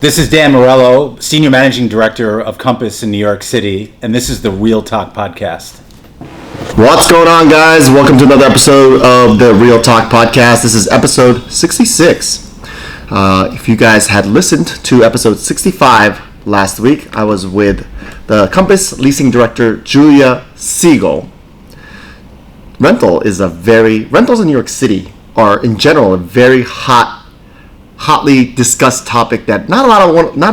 This is Dan Marrello, Senior Managing Director of Compass in New York City, and this is the Real Takk Podcast. What's going on, guys? Welcome to another episode of the Real Takk Podcast. This is episode 66. If you guys had listened to episode 65 last week, I was with the Compass Leasing Director, Julia Siegel. Rentals in New York City are, in general, a very hotly discussed topic that not a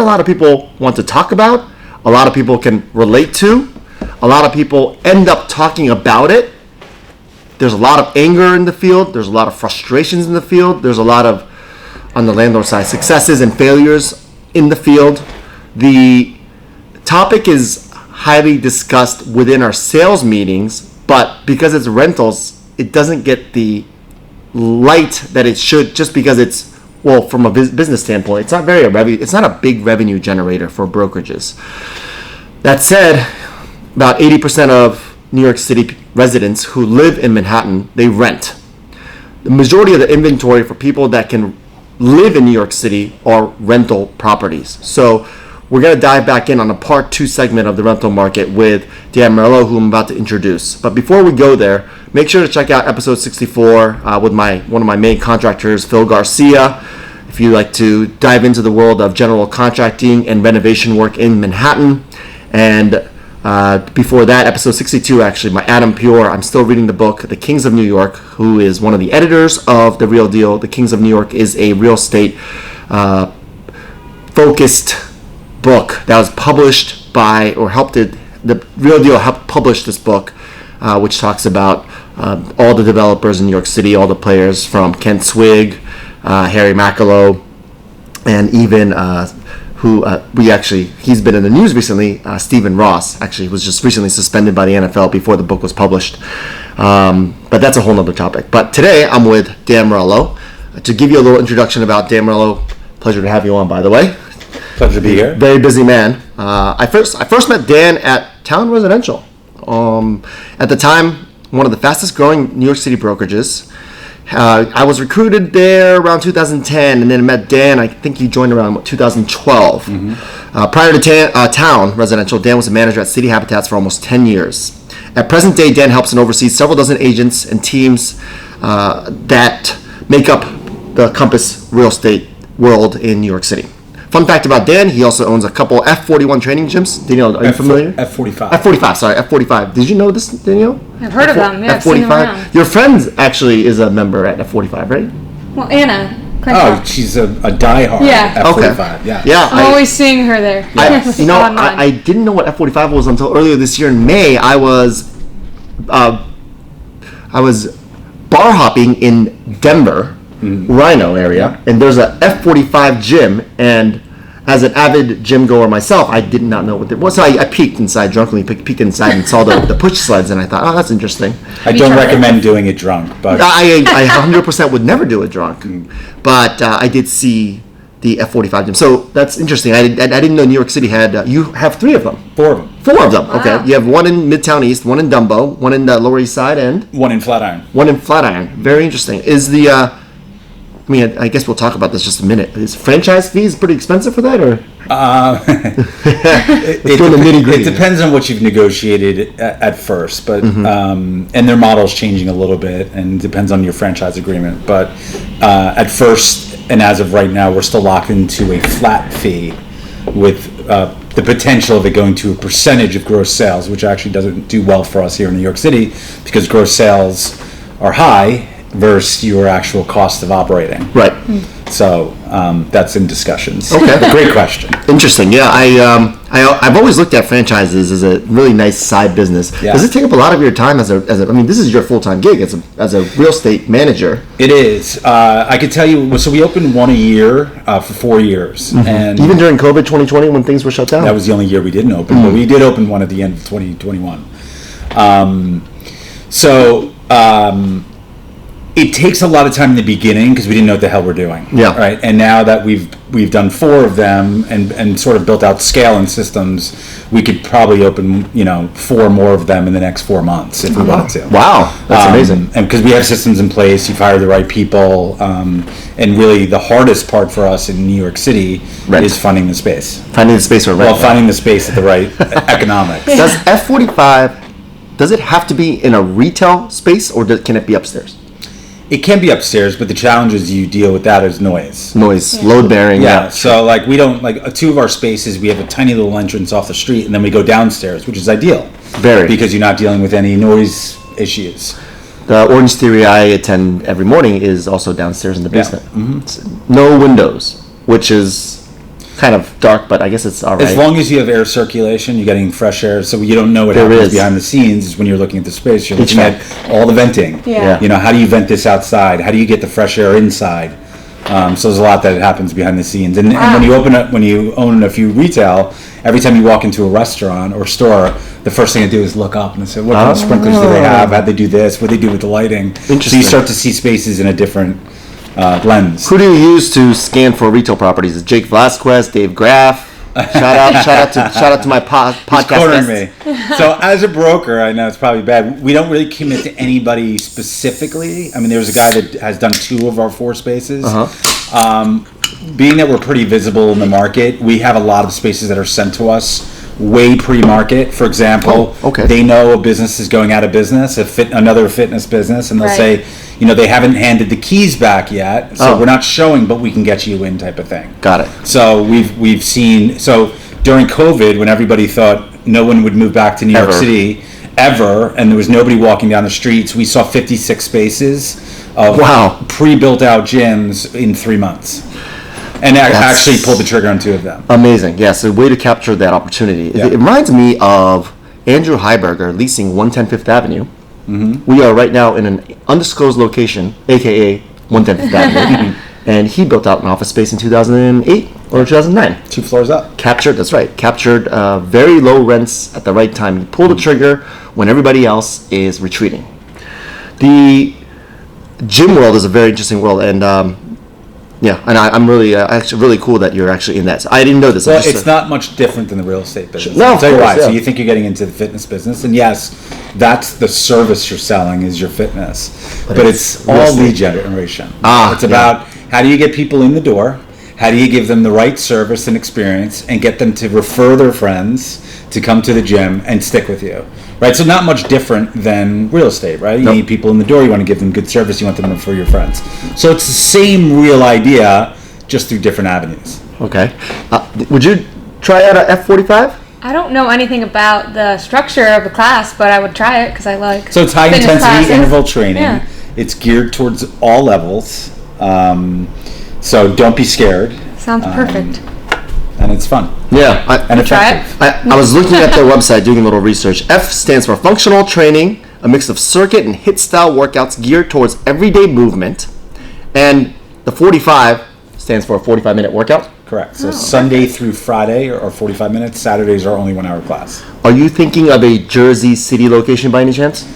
lot of people want to talk about. A lot of people can relate to. A lot of people end up talking about it. There's a lot of anger in the field. There's a lot of frustrations in the field. There's a lot of, on the landlord side, successes and failures in the field. The topic is highly discussed within our sales meetings, but because it's rentals, it doesn't get the light that it should, just because it's, well, from a business standpoint, it's not a big revenue generator for brokerages. That said, about 80% of New York City residents who live in Manhattan, they rent. The majority of the inventory for people that can live in New York City are rental properties. So we're going to dive back in on a part 2 segment of the rental market with Dan Marrello, who I'm about to introduce. But before we go there, make sure to check out episode 64 with one of my main contractors, Phil Garcia. If you like to dive into the world of general contracting and renovation work in Manhattan. And before that, episode 62, actually, my Adam Pure, I'm still reading the book, The Kings of New York, who is one of the editors of The Real Deal. The Kings of New York is a real estate focused book that was published by, The Real Deal helped publish this book, which talks about all the developers in New York City, all the players from Kent Swig, Harry Marrello, and even he's been in the news recently, Stephen Ross, actually was just recently suspended by the NFL before the book was published. But that's a whole other topic. But today I'm with Dan Marrello. To give you a little introduction about Dan Marrello, pleasure to have you on, by the way. Pleasure to be here. Very busy man. I first met Dan at Town Residential. At the time, one of the fastest growing New York City brokerages. I was recruited there around 2010, and then met Dan. I think he joined around 2012. Mm-hmm. Prior to Town Residential, Dan was a manager at Citi Habitats for almost 10 years. At present day, Dan helps and oversees several dozen agents and teams that make up the Compass real estate world in New York City. Fun fact about Dan, he also owns a couple F41 training gyms. Danielle, are you familiar? F45. Did you know this, Danielle? I've heard of them. Yeah, I've seen them around. Your friend actually is a member at F45, right? Well, Anna. Oh, she's a diehard F45. Okay. Yeah. I'm always seeing her there. I didn't know what F45 was until earlier this year in May. I was bar hopping in Denver. Rhino area, and there's a F45 gym, and as an avid gym goer myself, I did not know what it was. So I peeked inside, drunkenly peeked inside and saw the push sleds, and I thought, oh, that's interesting. I don't recommend doing it drunk, but I 100% would never do it drunk. But I did see the F45 gym, so that's interesting. I didn't know New York City had. You have 3 of them. 4 of them. 4 of them. Wow. Okay. You have one in Midtown East, one in Dumbo, one in the Lower East Side, and one in Flatiron. Very interesting. Is the I guess we'll talk about this just a minute. Is franchise fees pretty expensive for that, or? It depends on what you've negotiated at first, but and their model's changing a little bit, and depends on your franchise agreement. But at first, and as of right now, we're still locked into a flat fee with the potential of it going to a percentage of gross sales, which actually doesn't do well for us here in New York City because gross sales are high versus your actual cost of operating. Right. So that's in discussions. Okay. Great question. Interesting. Yeah, I've always looked at franchises as a really nice side business. Yeah. Does it take up a lot of your time as a this is your full-time gig as a real estate manager? It is. I could tell you, so we opened one a year for 4 years. Mm-hmm. And even during COVID 2020 when things were shut down? That was the only year we didn't open, but we did open one at the end of 2021. It takes a lot of time in the beginning because we didn't know what the hell we're doing. Yeah. Right. And now that we've done 4 of them and sort of built out scale and systems, we could probably open 4 more of them in the next 4 months if we wanted to. Wow, that's amazing. And because we have systems in place, you've hired the right people, and really the hardest part for us in New York City is finding the space. Finding the space for rent. Well, finding the space at the right economics. Does F45? Does it have to be in a retail space, or can it be upstairs? It can be upstairs, but the challenge is you deal with that as noise. Load bearing. Yeah. So like we don't 2 of our spaces. We have a tiny little entrance off the street, and then we go downstairs, which is ideal. Very. Because you're not dealing with any noise issues. The Orange Theory I attend every morning is also downstairs in the basement. Yeah. Mm-hmm. No windows, which is kind of dark, but I guess it's all right. As long as you have air circulation, you're getting fresh air, so you don't know what happens behind the scenes. Is when you're looking at the space, you're looking at all the venting. Yeah. How do you vent this outside? How do you get the fresh air inside? So there's a lot that happens behind the scenes. And when you own a few retail, every time you walk into a restaurant or store, the first thing I do is look up and say, what kind of sprinklers do they have? How'd they do this? What do they do with the lighting? So you start to see spaces in a different lens. Who do you use to scan for retail properties? Is Jake Velasquez, Dave Graff? Shout out to my podcast. He's cornering me. So as a broker, I know it's probably bad. We don't really commit to anybody specifically. I mean, there's a guy that has done 2 of our 4 spaces. Being that we're pretty visible in the market, we have a lot of spaces that are sent to us way pre-market. For example, they know a business is going out of business, another fitness business, and they'll say, they haven't handed the keys back yet, so we're not showing, but we can get you in, type of thing. Got it. So we've seen, so during COVID, when everybody thought no one would move back to New York City ever, and there was nobody walking down the streets, we saw 56 spaces of pre-built out gyms in 3 months. And actually pulled the trigger on 2 of them. Amazing. Yes, a way to capture that opportunity. It reminds me of Andrew Heiberger leasing 110 Fifth Avenue. Mm-hmm. We are right now in an undisclosed location, a.k.a. 110 Fifth Avenue. And he built out an office space in 2008 or 2009. 2 floors up. Captured very low rents at the right time. He pulled the trigger when everybody else is retreating. The gym world is a very interesting world, and I'm really actually really cool that you're actually in that. So I didn't know this. Well, it's not much different than the real estate business. No, I'll tell you why. So you think you're getting into the fitness business, and yes, that's the service you're selling is your fitness, but it's all lead generation. It's about how do you get people in the door, how do you give them the right service and experience, and get them to refer their friends to come to the gym and stick with you. Right, so not much different than real estate, right? You need people in the door, you want to give them good service, you want them to refer your friends. So it's the same real idea, just through different avenues. Okay. Would you try out a F45? I don't know anything about the structure of the class, but I would try it because I like. So it's high intensity classes. interval training. Yeah. It's geared towards all levels. So don't be scared. Sounds perfect. And it's fun. Yeah. And effective. I was looking at their website doing a little research. F stands for functional training, a mix of circuit and HIIT style workouts geared towards everyday movement. And the 45 stands for a 45-minute workout. Correct. So Sunday through Friday are 45 minutes. Saturdays are only 1 hour class. Are you thinking of a Jersey City location by any chance?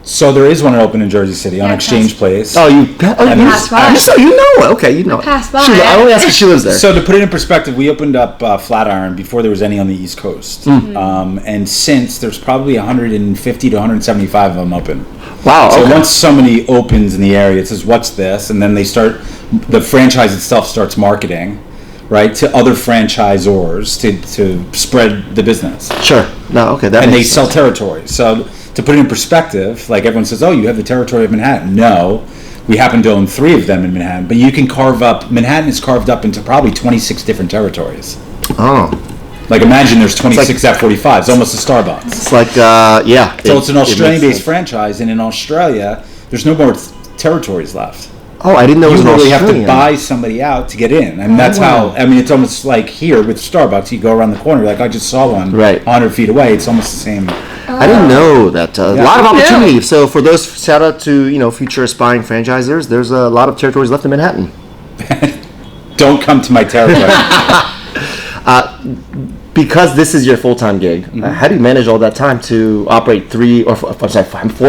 So there is one open in Jersey City on Exchange Place. Passed by. So you know it. Okay, you know it. Passed by. I only ask if she lives there. So to put it in perspective, we opened up Flatiron before there was any on the East Coast. And since there's probably 150 to 175 of them open. Wow. So okay. once somebody opens in the area, it says, what's this? And then the franchise itself starts marketing, right, to other franchisors to spread the business. Sure. No, okay. And they sell territories. So to put it in perspective, like everyone says, oh, you have the territory of Manhattan. No, we happen to own 3 of them in Manhattan, but you can Manhattan is carved up into probably 26 different territories. Oh. Like imagine there's 26 F45s, almost a Starbucks. It's like, yeah. So it's an Australian-based franchise, and in Australia, there's no more territories left. Oh, I didn't know it was You really have Australian. to buy somebody out to get in. And that's how, it's almost like here with Starbucks, you go around the corner, you're like, I just saw one 100 feet away. It's almost the same. I didn't know that. A lot of opportunity. So for those, shout out to, future aspiring franchisors, there's a lot of territories left in Manhattan. Don't come to my territory. because this is your full-time gig, how do you manage all that time to operate 4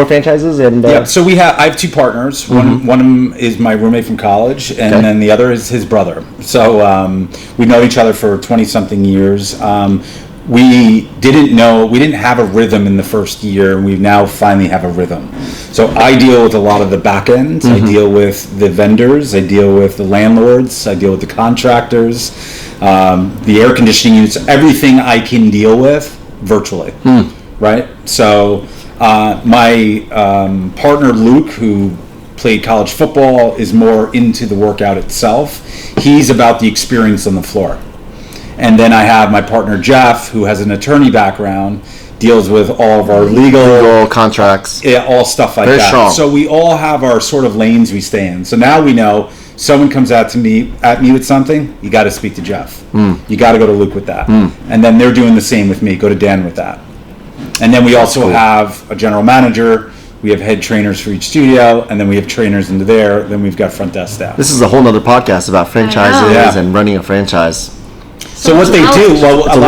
franchises? And so I have 2 partners. One of them is my roommate from college, and then the other is his brother. So we know each other for 20-something years. We didn't have a rhythm in the first year, and we now finally have a rhythm. So I deal with a lot of the back ends. I deal with the vendors. I deal with the landlords. I deal with the contractors, the air conditioning units, everything I can deal with virtually, right? So my partner Luke, who played college football, is more into the workout itself. He's about the experience on the floor. And then I have my partner Jeff, who has an attorney background, deals with all of our legal contracts, all stuff like Very that. strong. So we all have our sort of lanes we stay in. So now we know someone comes at me with something, you got to speak to Jeff. You got to go to Luke with that. And then they're doing the same with me. Go to Dan with that. And then we also have a general manager. We have head trainers for each studio, and then we have trainers into there. Then we've got front desk staff. This is a whole nother podcast about franchises and running a franchise. So what they do, well, a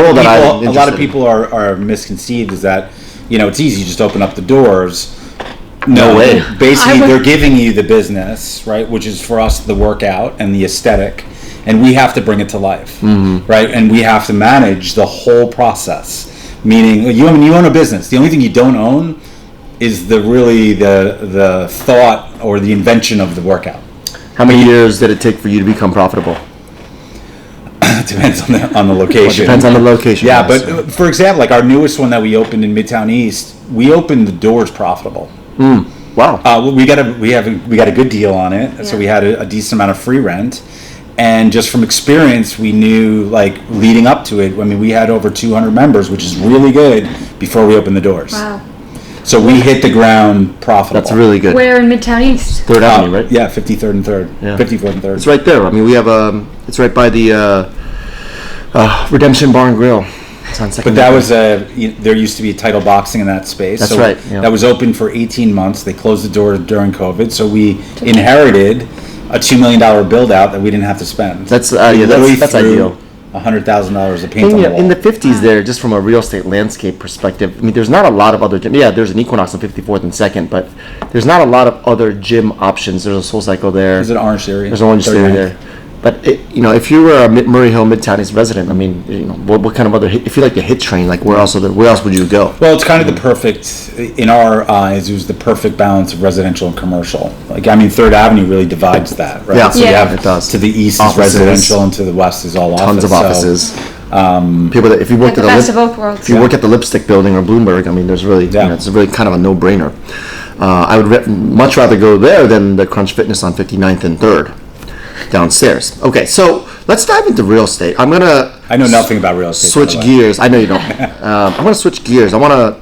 lot of in. people are misconceived is that, it's easy, you just open up the doors. No way. Basically, they're giving you the business, right, which is for us the workout and the aesthetic, and we have to bring it to life, right, and we have to manage the whole process. Meaning, you own a business. The only thing you don't own is the thought or the invention of the workout. How many years did it take for you to become profitable? It depends on the location. Well, it depends on the location. Yeah, but for example, like our newest one that we opened in Midtown East, we opened the doors profitable. Wow. We got a good deal on it, so we had a decent amount of free rent, and just from experience, we knew like leading up to it. I mean, we had over 200 members, which is really good before we opened the doors. Wow. So we hit the ground profitable. That's really good. Where in Midtown East? 3rd Avenue, right? Yeah, 53rd and 3rd. Yeah. 54th and 3rd. It's right there. I mean, we have it's right by the Redemption Bar and Grill. It's on Second. But that was there used to be title boxing in that space. That's right. Yeah. That was open for 18 months. They closed the door during COVID, so we inherited a $2 million build out that we didn't have to spend. That's ideal. $100,000 of paint on the wall. In the 50s there, just from a real estate landscape perspective, I mean, there's not a lot of other gyms. Yeah, there's an Equinox on 54th and 2nd, but there's not a lot of other gym options. There's a Soul Cycle there. There's an Orange Theory. There's an Orange Theory there. But if you were a Murray Hill Midtown East resident, I mean, what kind of other if you like the hit train, like where else would you go? Well, it's kind of the perfect, in our eyes, it was the perfect balance of residential and commercial. Like, I mean, 3rd Avenue really divides that, right? Yeah, so you have it does. To the east Offices. is residential, and to the west is all Tons office. of offices. People that if you work Like the best of both worlds. if you work at the Lipstick Building or Bloomberg, I mean, there's really it's really kind of a no-brainer. I would much rather go there than the Crunch Fitness on 59th and 3rd. Downstairs. Okay, so let's dive into real estate. I know nothing about real estate. Switch gears. I know you don't. I'm going to switch gears. I want to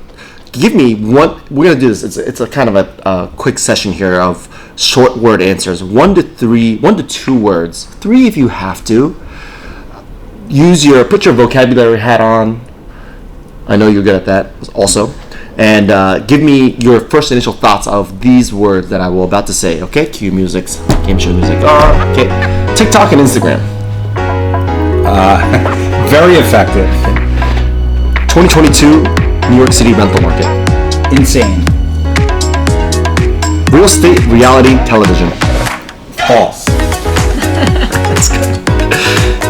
give me one. We're going to do this. It's a kind of a quick session here of short word answers. 1 to 2 words. 3 if you have to. Put your vocabulary hat on. I know you're good at that also. And give me your first initial thoughts of these words that I will about to say. Okay, cue music, game show music. Okay, TikTok and Instagram. Very effective. 2022 New York City rental market. Insane. Real estate reality television. False. That's good.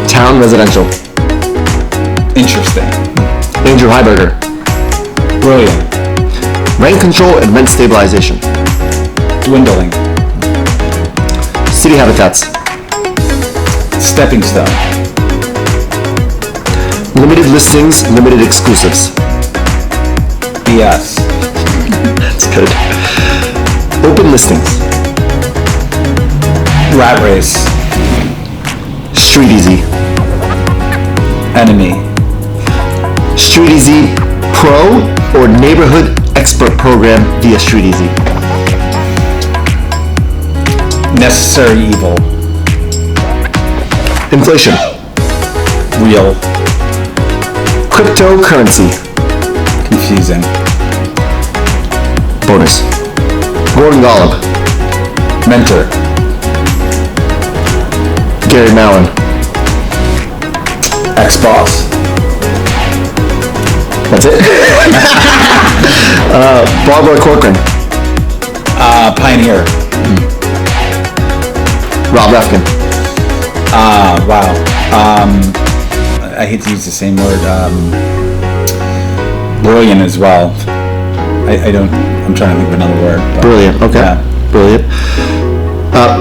Town residential. Interesting. Andrew Heiberger. Brilliant. Rent control and rent stabilization. Dwindling. Citi Habitats. Stepping stone. Limited listings, limited exclusives. BS. That's good. Open listings. Rat race. Street Easy. Enemy. Street Easy Pro or Neighborhood Expert Program via Street Easy. Necessary evil. Inflation. Real. Cryptocurrency. Confusing. Bonus. Gordon Golub. Mentor. Gary Mallon. Ex-boss. That's it. Barbara Corcoran. Pioneer. Rob Refkin. Wow. I hate to use the same word. Brilliant as well. I'm trying to think of another word. Brilliant. Okay. Yeah. Brilliant.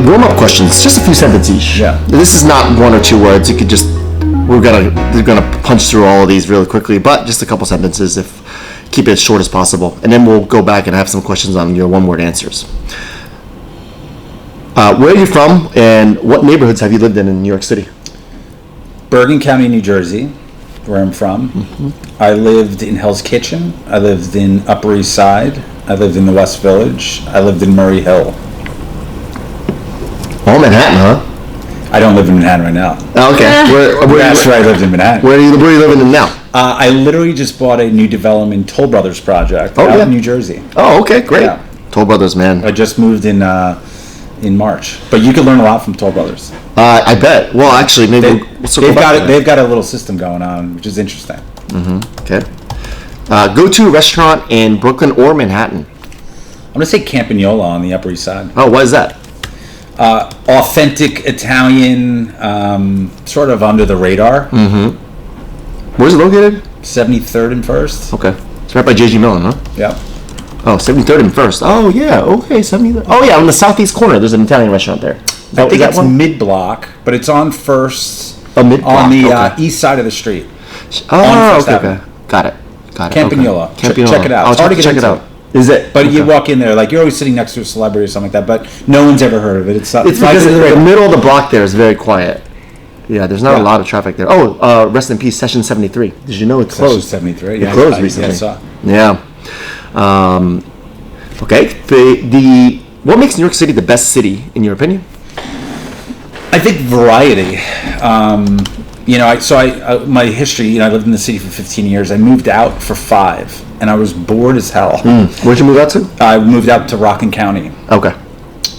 Warm-up questions. Just a few sentences each. Yeah. This is not 1 or 2 words. You could just. We're gonna punch through all of these really quickly, but just a couple sentences. Keep it as short as possible, and then we'll go back and have some questions on your one-word answers. Where are you from, and what neighborhoods have you lived in New York City? Bergen County, New Jersey, where I'm from. Mm-hmm. I lived in Hell's Kitchen. I lived in Upper East Side. I lived in the West Village. I lived in Murray Hill. All Manhattan, huh? I don't live in Manhattan right now. Oh, okay. That's where I lived in Manhattan. Where are you living in now? I literally just bought a new development, Toll Brothers project out in New Jersey. Oh, okay, great. Yeah. Toll Brothers, man. I just moved in March, but you can learn a lot from Toll Brothers. I bet. Well, actually, maybe they've got a little system going on, which is interesting. Mm-hmm. Okay. Go-to restaurant in Brooklyn or Manhattan? I'm gonna say Campagnola on the Upper East Side. Oh, why is that? Authentic Italian, sort of under the radar. Mm-hmm. Where's it located? 73rd and 1st. Okay. It's right by J.G. Millen, huh? Yeah. Oh, 73rd and 1st. Oh, yeah. Okay, 73rd. Oh, yeah, on the southeast corner, there's an Italian restaurant there. I think it's mid-block, but it's on 1st. Oh, mid-block. On the east side of the street. Oh, okay. Got it. Campagnola. Okay. Check it out. I'll try to check it out. Is it? But you walk in there, like you're always sitting next to a celebrity or something like that, but no one's ever heard of it. It's because the middle of the block there is very quiet. Yeah, there's not a lot of traffic there. Oh, rest in peace, Session 73. Did you know it closed? Session 73. It closed recently. Yeah. Okay. What makes New York City the best city in your opinion? I think variety. My history. I lived in the city for 15 years. I moved out for 5, and I was bored as hell. Where'd you move out to? I moved out to Rockland County. Okay.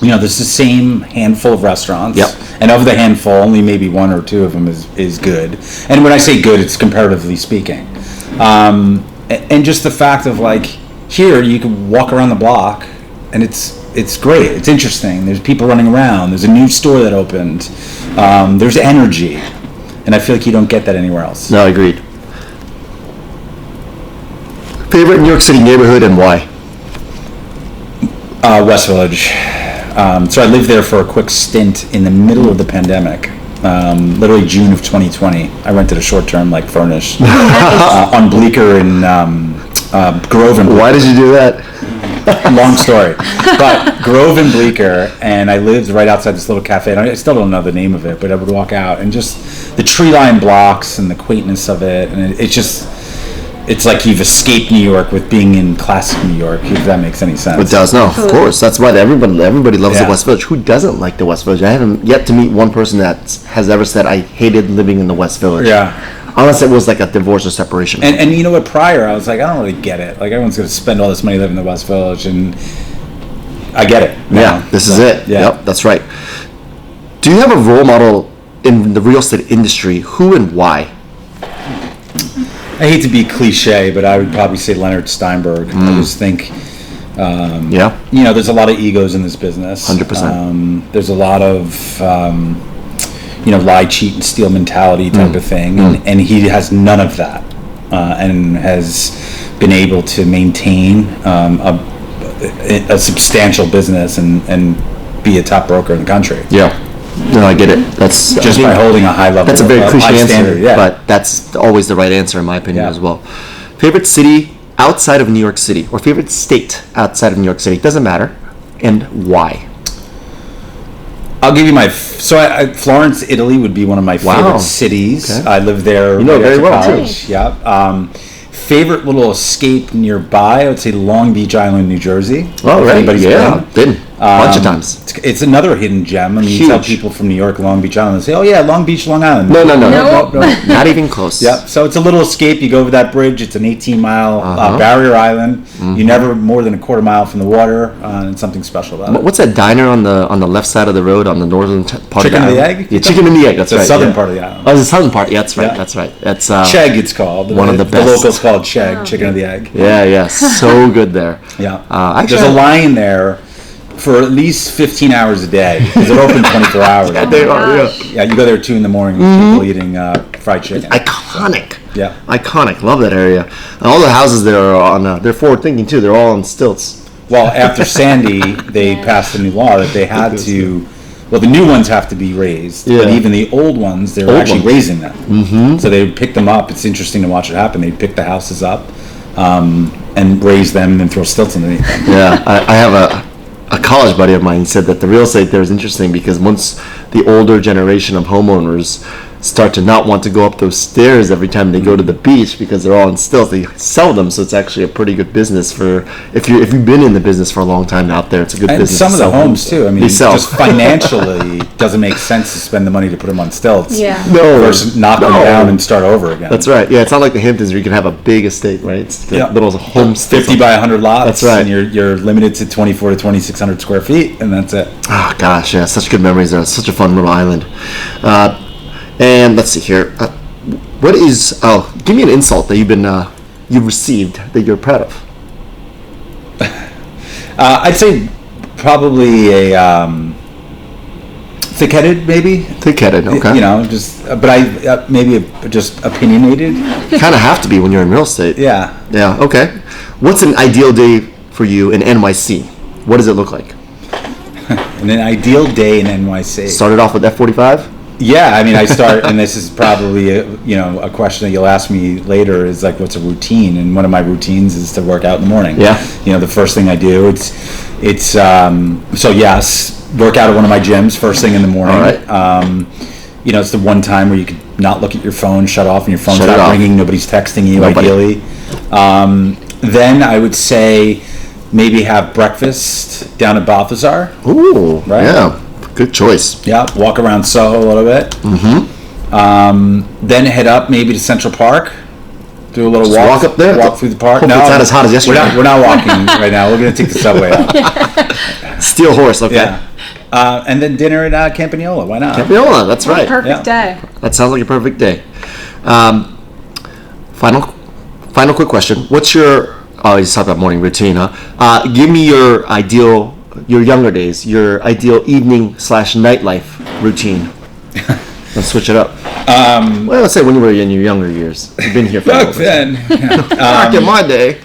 There's the same handful of restaurants. Yep. And of the handful, only maybe 1 or 2 of them is good. And when I say good, it's comparatively speaking. And just the fact of here you can walk around the block, and it's great. It's interesting. There's people running around. There's a new store that opened. There's energy, and I feel like you don't get that anywhere else. No, agreed. Favorite New York City neighborhood and why? West Village. So I lived there for a quick stint in the middle of the pandemic. Literally June of 2020. I rented a short-term furnished on Bleecker in Grove and Bleecker. Why did you do that? Long story. But Grove and Bleecker, and I lived right outside this little cafe. And I still don't know the name of it, but I would walk out and just the tree-lined blocks and the quaintness of it, and it's like you've escaped New York with being in classic New York, if that makes any sense. It does, no, of course. That's why everybody loves the West Village. Who doesn't like the West Village? I haven't yet to meet one person that has ever said, I hated living in the West Village. Yeah. Unless it was like a divorce or separation. And you know what, prior, I was like, I don't really get it. Everyone's going to spend all this money living in the West Village, and I get it now. Yeah, this is it. Yeah. Yep, that's right. Do you have a role model in the real estate industry? Who and why? I hate to be cliche, but I would probably say Leonard Steinberg. I just think, there's a lot of egos in this business. 100%. There's a lot of, lie, cheat, and steal mentality type of thing, and he has none of that, and has been able to maintain a substantial business and be a top broker in the country. Yeah. No, I get it. That's just by holding a high level. That's a very cliche answer, standard, but that's always the right answer in my opinion as well. Favorite city outside of New York City, or favorite state outside of New York City? Doesn't matter, and why? I'll give you Florence, Italy would be one of my favorite cities. Okay. I lived there. You know very well college. too. Yeah. Favorite little escape nearby, I would say Long Beach Island, New Jersey. Oh, right. Yeah. Been. Bunch of times. It's another hidden gem. I mean, you tell people from New York, Long Beach Island, they say, "Oh yeah, Long Beach, Long Island." No. Not even close. Yep. So it's a little escape. You go over that bridge. It's an 18-mile barrier island. You're never more than a quarter mile from the water. And it's something special about it. What's that diner on the left side of the road on the northern part Chicken of and the the island? Egg? Yeah, Chicken and the Egg. That's the right. southern part of the island. Oh, it's the southern part. Yeah, that's right. Yeah. That's right. That's Chegg. It's called one of the best. The locals call it Chegg, Chicken and the Egg. Yeah. So good there. Yeah. Actually, there's a line there for at least 15 hours a day because they're open 24 hours. They are. Yeah, you go there 2 a.m. People eating fried chicken. Iconic. Yeah. Iconic. Love that area. And all the houses there are on. They're forward thinking too. They're all on stilts. Well, after Sandy, they passed a new law that they had to. Well, the new ones have to be raised, but even the old ones, they're actually raising them. Mm-hmm. So they pick them up. It's interesting to watch it happen. They pick the houses up and raise them and then throw stilts underneath them. Yeah, I have a college buddy of mine said that the real estate there is interesting because once the older generation of homeowners start to not want to go up those stairs every time they go to the beach because they're all in stilts, they sell them. So it's actually a pretty good business for if you've been in the business for a long time out there. It's a good and business. Some of the homes too. I mean, just financially doesn't make sense to spend the money to put them on stilts. Yeah. Versus knock them down and start over again. That's right. Yeah, it's not like the Hamptons where you can have a big estate, right? It's the little home 50 by 100 lots. That's right. And you're limited to 24 to 2,600 square feet, and that's it. Oh gosh, yeah, such good memories there. It's such a fun little island. And let's see here. What is? Oh, give me an insult that you've received that you're proud of. I'd say probably a thick-headed, maybe. Thick-headed, okay. But maybe just opinionated. Kind of have to be when you're in real estate. Yeah. Yeah. Okay. What's an ideal day for you in NYC? What does it look like? An ideal day in NYC. Started off with F-45. Yeah, I mean, I start, and this is probably a question that you'll ask me later is like, what's a routine? And one of my routines is to work out in the morning. Yeah. The first thing I do, it's so yes, work out at one of my gyms first thing in the morning. All right. It's the one time where you could not look at your phone, shut off, and your phone's not ringing, nobody's texting you. Ideally. Then I would say maybe have breakfast down at Balthazar. Ooh, right? Yeah. Good choice. Yeah, walk around Soho a little bit. Mm-hmm. Then head up maybe to Central Park. Do a little walk up there. Walk through the park. Hopefully it's not as hot as yesterday. We're not walking right now. We're going to take the subway out. Steel Horse. Okay. Yeah. And then dinner at Campagnola. Why not? Campagnola. That's right. Perfect day. That sounds like a perfect day. Final quick question. What's your? Oh, you just talked about morning routine, huh? Give me your younger days, your ideal evening / nightlife routine. Let's switch it up. Let's say when you were in your younger years. You've been here for back then. Back in my day.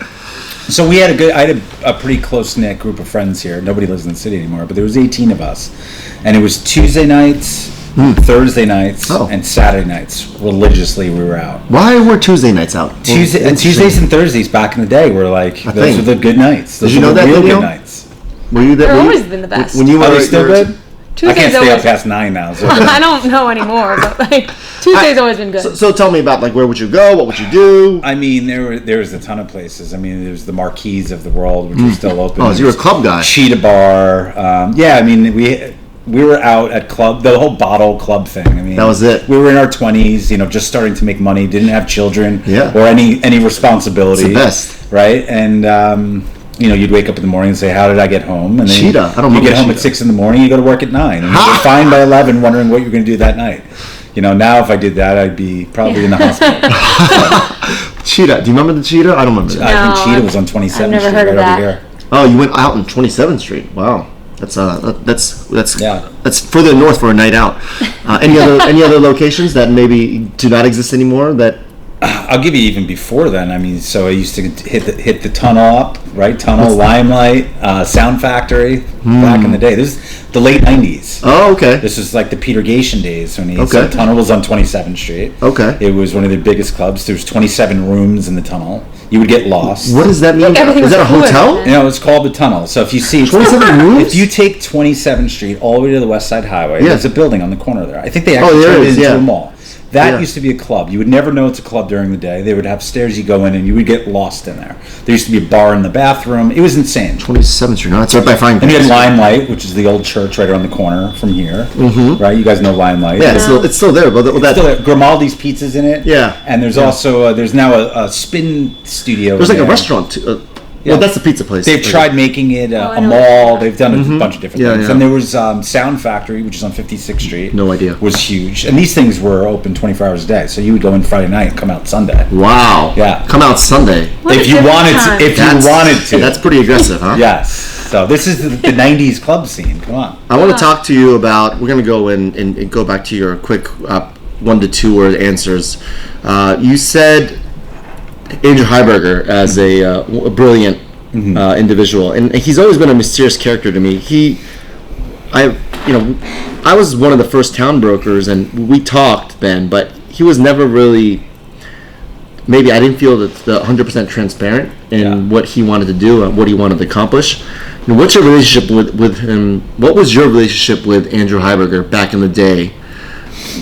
So I had a pretty close-knit group of friends here. Nobody lives in the city anymore, but there was 18 of us. And it was Tuesday nights, Thursday nights, and Saturday nights. Religiously, we were out. Why were Tuesday nights out? Tuesdays and Thursdays back in the day were like, those were the good nights. Those Did you know that, real video? Good nights. Were you there? They've always been the best. When you Are were they still good? Tuesday's I can't stay always, up past 9 now. So. I don't know anymore, but Tuesday's always been good. So tell me about where would you go? What would you do? I mean, there was a ton of places. I mean, there's the Marquise of the world, which is still open. Oh, so you're a club guy. Cheetah Bar. I mean, we were out at club, the whole bottle club thing. I mean, that was it. We were in our 20s, just starting to make money, didn't have children or any responsibility. It's the best. Right? And, you'd wake up in the morning and say, how did I get home? And then Cheetah. I don't know. You get home at 6 in the morning, you go to work at 9. And you're fine by 11 wondering what you're going to do that night. Now if I did that, I'd be probably in the hospital. Cheetah. Do you remember the Cheetah? I don't remember that. I think Cheetah was on 27th Street heard of right that. over here. Oh, you went out on 27th Street. Wow. That's further north for a night out. Any other locations that maybe do not exist anymore that I'll give you even before then. I mean, so I used to hit the tunnel up, right? Tunnel, Limelight, Sound Factory, back in the day. This is the late 90s. Oh, okay. This is like the Peter Gation days when so Tunnel was on 27th Street. Okay. It was one of the biggest clubs. There's 27 rooms in the tunnel. You would get lost. What does that mean? Is that a hotel? No, it's called the Tunnel. So if you see 27 rooms, if you take 27th Street all the way to the West Side Highway, there's a building on the corner there. I think they actually turned it into a mall. That used to be a club. You would never know it's a club during the day. They would have stairs you go in and you would get lost in there. There used to be a bar in the bathroom. It was insane. 27th Street. No, that's right by Fine. And you had Limelight, which is the old church right around the corner from here. Mm-hmm. Right? You guys know Limelight. Yeah, it's still there. But still there. Grimaldi's Pizza's in it. Yeah. And there's also, there's now a spin studio. There's like a restaurant too. Well, that's the pizza place. They've tried making it a mall. They've done a bunch of different things. Yeah. And there was Sound Factory, which is on 56th Street. No idea. Was huge. And these things were open 24 hours a day. So you would go in Friday night and come out Sunday. Wow. Yeah. Come out Sunday. If you wanted to. That's pretty aggressive, huh? Yes. So this is the 90s club scene. Come on. I want to talk to you about, we're going to go and go back to your quick 1 to 2 word answers. You said Andrew Heiberger as a brilliant individual, and he's always been a mysterious character to me. I was one of the first town brokers, and we talked then, but he was never really. Maybe I didn't feel that the 100% transparent in what he wanted to do and what he wanted to accomplish. And what's your relationship with him? What was your relationship with Andrew Heiberger back in the day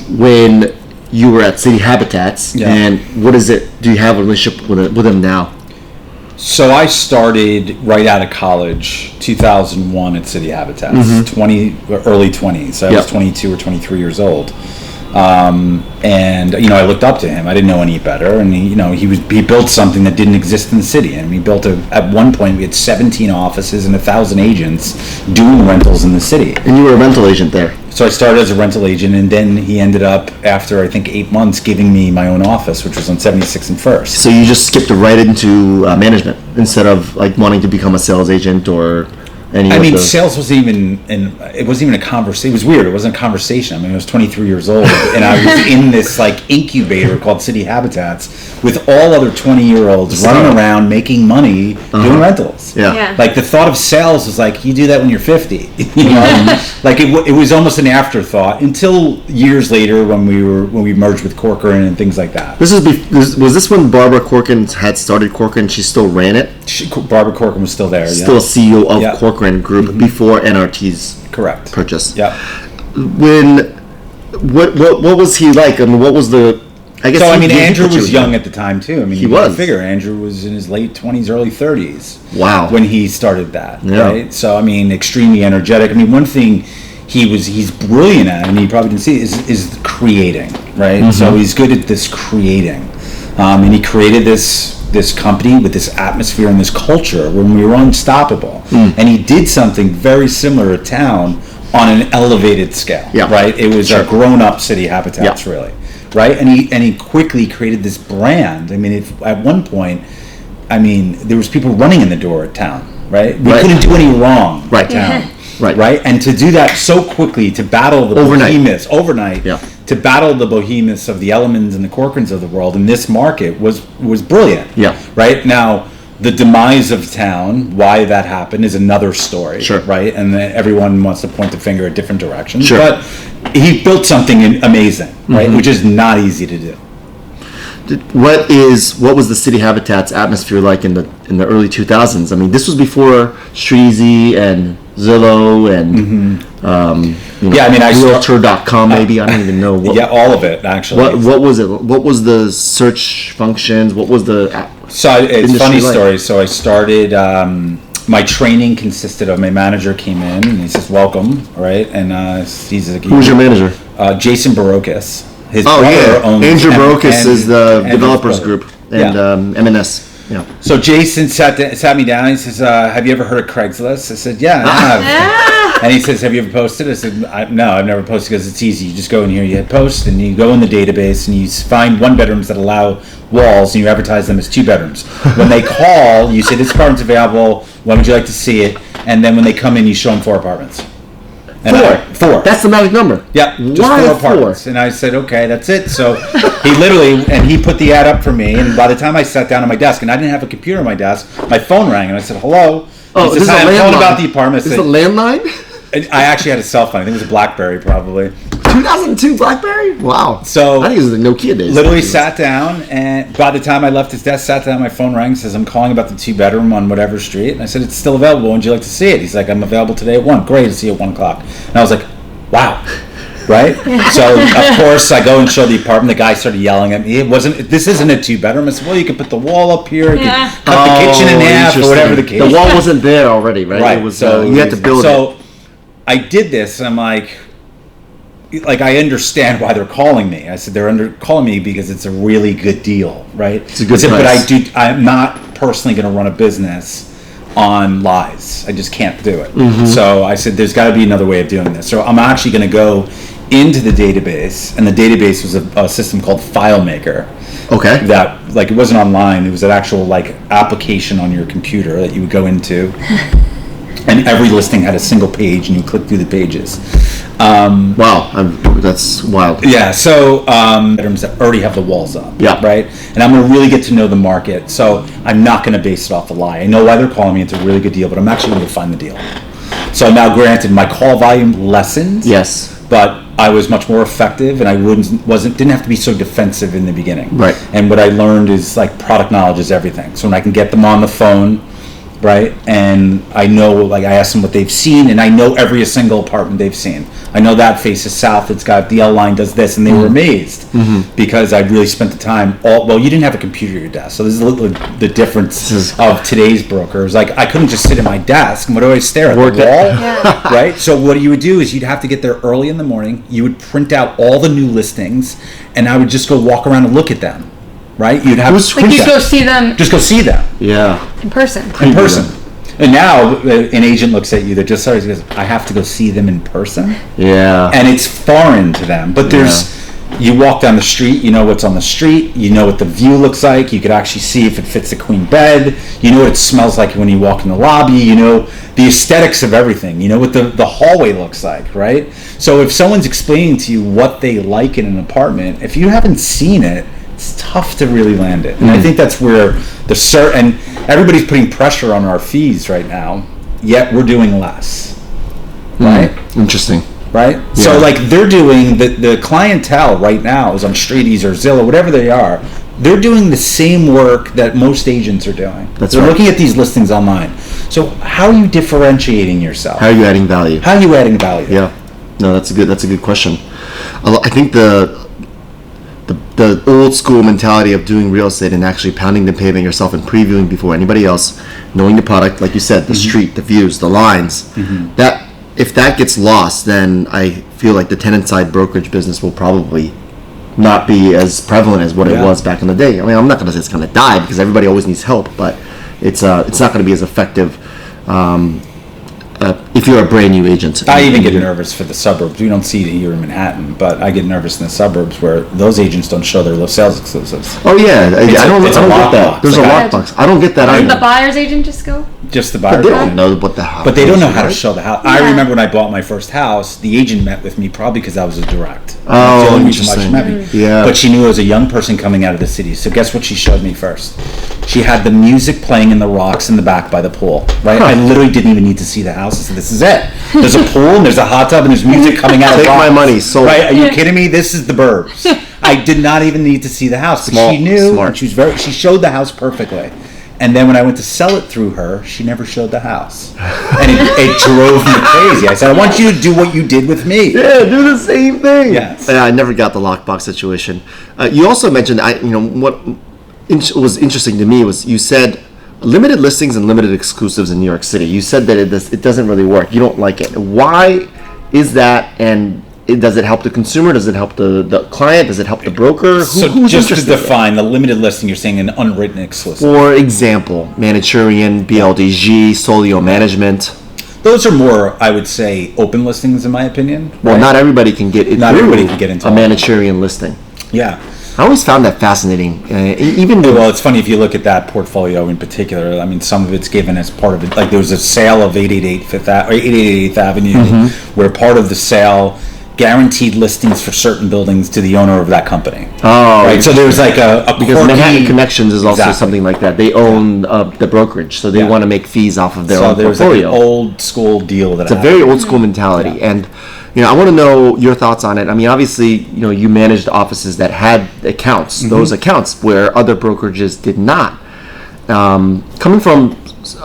when you were at Citi Habitats? Yeah. And what is it? Do you have a relationship with him now? So I started right out of college, 2001 at Citi Habitats, early 20s. I was 22 or 23 years old. And I looked up to him. I didn't know any better, and he built something that didn't exist in the city. And we built at one point we had 17 offices and 1,000 agents doing rentals in the city. And you were a rental agent there. So I started as a rental agent, and then he ended up, after I think 8 months, giving me my own office, which was on 76nd and First. So you just skipped right into management instead of like wanting to become a sales agent or any. Sales wasn't even, it wasn't even a conversation. It was weird. It wasn't a conversation. I was 23 years old, and I was in this like incubator called Citi Habitats with all other 20-year-olds running around making money doing rentals. Yeah. Like the thought of sales was like, you do that when you're 50. Like it was almost an afterthought until years later when we merged with Corcoran and things like that. Was this when Barbara Corcoran had started Corcoran? She still ran it. Barbara Corcoran was still there. Still CEO of Corcoran Group before NRT's purchase. Yeah. What was he like? What was the? I guess. Andrew was young at the time too. He was. Figure Andrew was in his late 20s, early 30s. Wow. When he started that, yeah. Right? So extremely energetic. One thing he's brilliant at, and he probably didn't see, is creating. Right. Mm-hmm. So he's good at this creating, and he created this company with this atmosphere and this culture when we were unstoppable. And he did something very similar at town on an elevated scale. Yeah. Right. It was a grown-up Citi Habitats, really. Right, and he quickly created this brand. At one point, there was people running in the door at town. Right, we couldn't do any wrong. Right, town. Right, right, and to do that so quickly, to battle the behemoths overnight. Yeah. To battle the behemoths of the Ellimans and the Corcorans of the world in this market was brilliant. Yeah. Right now, the demise of town, why that happened, is another story. Sure. Right, and then everyone wants to point the finger at different directions. Sure. But he built something amazing, right? Which is not easy to do. What was the Citi Habitats atmosphere like in the early 2000s? This was before Streezy and Zillow and Realtor.com maybe. I don't even know. All of it actually. What was it? What was the search functions? What was the? So it's a funny story. So I started. My training consisted of my manager came in and he says welcome, right? And he's like, who was your manager? Jason Barocas. His brother owns Andrew Barocas is the developers group and M&S. Yeah. So Jason sat me down. He says, "Have you ever heard of Craigslist?" I said, "Yeah, I have." And he says, "Have you ever posted?" I said, "No, I've never posted because it's easy. You just go in here, you hit post, and you go in the database, and you find 1-bedrooms that allow walls, and you advertise them as 2 bedrooms. When they call, you say this apartment's available. When would you like to see it? And then when they come in, you show them 4 apartments." And 4. That's the magic number. Yeah, just 4 apartments. 4? And I said, okay, that's it. So he put the ad up for me. And by the time I sat down at my desk, and I didn't have a computer on my desk, my phone rang, and I said, hello. Oh, he says, hi, I'm calling about the apartment. Is it a landline? I actually had a cell phone. I think it was a BlackBerry, probably. 2002 BlackBerry? Wow. So I think it was the Nokia days. Literally sat down, and by the time I left his desk, sat down, my phone rang, says, I'm calling about the 2-bedroom on whatever street. And I said, it's still available. Would you like to see it? He's like, I'm available today at 1. Great, to see you at 1 o'clock. And I was like, wow. right? So of course I go and show the apartment. The guy started yelling at me. This isn't a 2-bedroom. I said, well, you can put the wall up here, you can cut the kitchen in half, or whatever the case. The wall wasn't there already, right? Right. It was, so you had to build it. So I did this, and I'm like I understand why they're calling me. I said they're calling me because it's a really good deal, right? It's a good price. But I'm not personally going to run a business on lies. I just can't do it. Mm-hmm. So I said there's got to be another way of doing this. So I'm actually going to go into the database, and the database was a system called FileMaker. Okay. That it wasn't online. It was an actual application on your computer that you would go into. And every listing had a single page, and you click through the pages. Wow, that's wild. Yeah, so bedrooms that already have the walls up. Yeah. Right? And I'm going to really get to know the market, so I'm not going to base it off the lie. I know why they're calling me. It's a really good deal, but I'm actually going to find the deal. So now, granted, my call volume lessened. Yes. But I was much more effective, and I didn't have to be so defensive in the beginning. Right. And what I learned is product knowledge is everything. So when I can get them on the phone, right, and I know, I ask them what they've seen, and I know every single apartment they've seen. I know that faces south, it's got the L line does this, and they were amazed because I really spent the time. You didn't have a computer at your desk, so this is the difference of today's brokers. I couldn't just sit at my desk and would always stare at the wall, right? So what you would do is you'd have to get there early in the morning. You would print out all the new listings, and I would just go walk around and look at them. Right? You'd have you go see them. Just go see them. Yeah. In person. And now an agent looks at you that just started and goes, I have to go see them in person? Yeah. And it's foreign to them. But you walk down the street, you know what's on the street, you know what the view looks like, you could actually see if it fits the queen bed, you know what it smells like when you walk in the lobby, you know the aesthetics of everything, you know what the hallway looks like, right? So if someone's explaining to you what they like in an apartment, if you haven't seen it, it's tough to really land it. And I think that's where and everybody's putting pressure on our fees right now, yet we're doing less. Right? Interesting. Right? Yeah. So they're doing, the clientele right now is on StreetEase or Zillow, whatever they are, they're doing the same work that most agents are doing. They're looking at these listings online. So how are you differentiating yourself? How are you adding value? Yeah. No, that's a good question. I think the old school mentality of doing real estate and actually pounding the pavement yourself and previewing before anybody else, knowing the product, like you said, the street, the views, the lines, that if that gets lost, then I feel like the tenant side brokerage business will probably not be as prevalent as what it was back in the day. I mean, I'm not going to say it's going to die because everybody always needs help, but it's not going to be as effective if you're a brand new agent. I even get nervous for the suburbs. We don't see it here in Manhattan, but I get nervous in the suburbs where those agents don't show their sales exclusives. Oh yeah, I don't get that. There's a lockbox. I don't get that either. Doesn't the buyer's agent just go? Just the buyer. But they don't know what the house. But they don't know how to show the house. Yeah. I remember when I bought my first house, the agent met with me probably because I was a direct. Oh, the only interesting. reason why she met me. Yeah. But she knew I was a young person coming out of the city. So guess what she showed me first? She had the music playing in the rocks in the back by the pool. Right. I literally didn't even need to see the house. I said, "This is it. There's a pool and there's a hot tub and there's music coming out of the rocks." Take my money. Sold. Right? Are you kidding me? This is the burbs. I did not even need to see the house. But she knew. Smart. And she showed the house perfectly. And then when I went to sell it through her, she never showed the house. And it drove me crazy. I said, I want you to do what you did with me. Yeah, do the same thing. Yes. I never got the lockbox situation. You also mentioned, what was interesting to me was you said limited listings and limited exclusives in New York City. You said that it doesn't really work. You don't like it. Why is that? And does it help the consumer? Does it help the client? Does it help the broker? Who's just to define the limited listing, you're saying an unwritten exclusive. For example, Managerian, BLDG, Solio Management. Those are more, I would say, open listings in my opinion. Well, right? Not everybody can get it. Not everybody can get into a Managerian listing. Yeah. I always found that fascinating. Well, it's funny if you look at that portfolio in particular. I mean, some of it's given as part of it. Like there was a sale of 888 888 Avenue, where part of the sale guaranteed listings for certain buildings to the owner of that company. Oh, right. So there was like a because Manhattan Connections is also something like that. They own the brokerage, so they want to make fees off of their own portfolio. So there was like an old school deal that it's a very old school mentality, and I want to know your thoughts on it. I mean, obviously, you managed offices that had accounts, those accounts where other brokerages did not. Coming from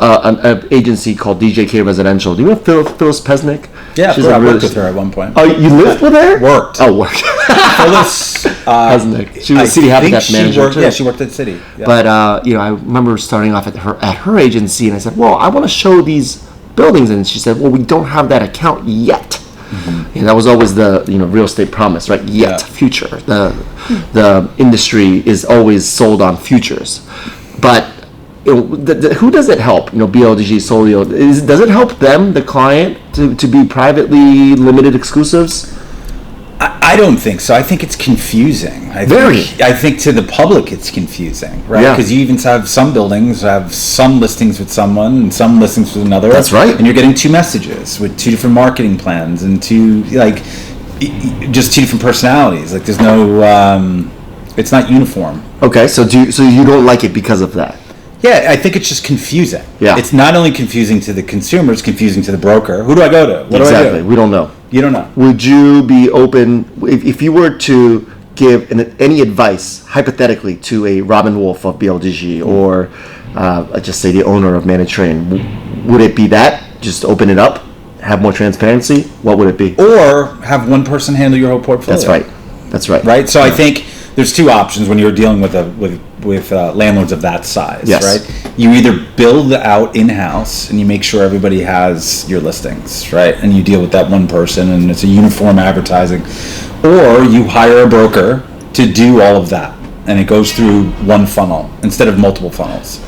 an agency called DJK Residential, do you know Phyllis Pesnick? Yeah, She's I a really, worked with her at one point. Oh, you lived with her? Worked. Oh, worked. Phyllis, She was a Citi Habitats manager too. Yeah, she worked at Citi. Yeah. But I remember starting off at her agency, and I said, "Well, I want to show these buildings," and she said, "Well, we don't have that account yet." Mm-hmm. And that was always the real estate promise, right? Yet, future. The industry is always sold on futures, but who does it help? BLDG, Solio. Does it help them, the client, to be privately limited exclusives? I don't think so. I think it's confusing. I think to the public it's confusing, right? Because you even have some buildings have some listings with someone and some listings with another. That's right. And you're getting two messages with two different marketing plans and just two different personalities. Like there's no, it's not uniform. Okay, so you don't like it because of that? Yeah, I think it's just confusing. Yeah. It's not only confusing to the consumer, it's confusing to the broker. Who do I go to? What do I do? We don't know. You don't know. Would you be open, if you were to give any advice, hypothetically, to a Robin Wolf of BLDG or, let's just say, the owner of Managed Train, would it be that? Just open it up? Have more transparency? What would it be? Or have one person handle your whole portfolio. That's right. Right? So I think there's two options when you're dealing with landlords of that size, right? You either build out in-house and you make sure everybody has your listings, right? And you deal with that one person and it's a uniform advertising. Or you hire a broker to do all of that and it goes through one funnel instead of multiple funnels.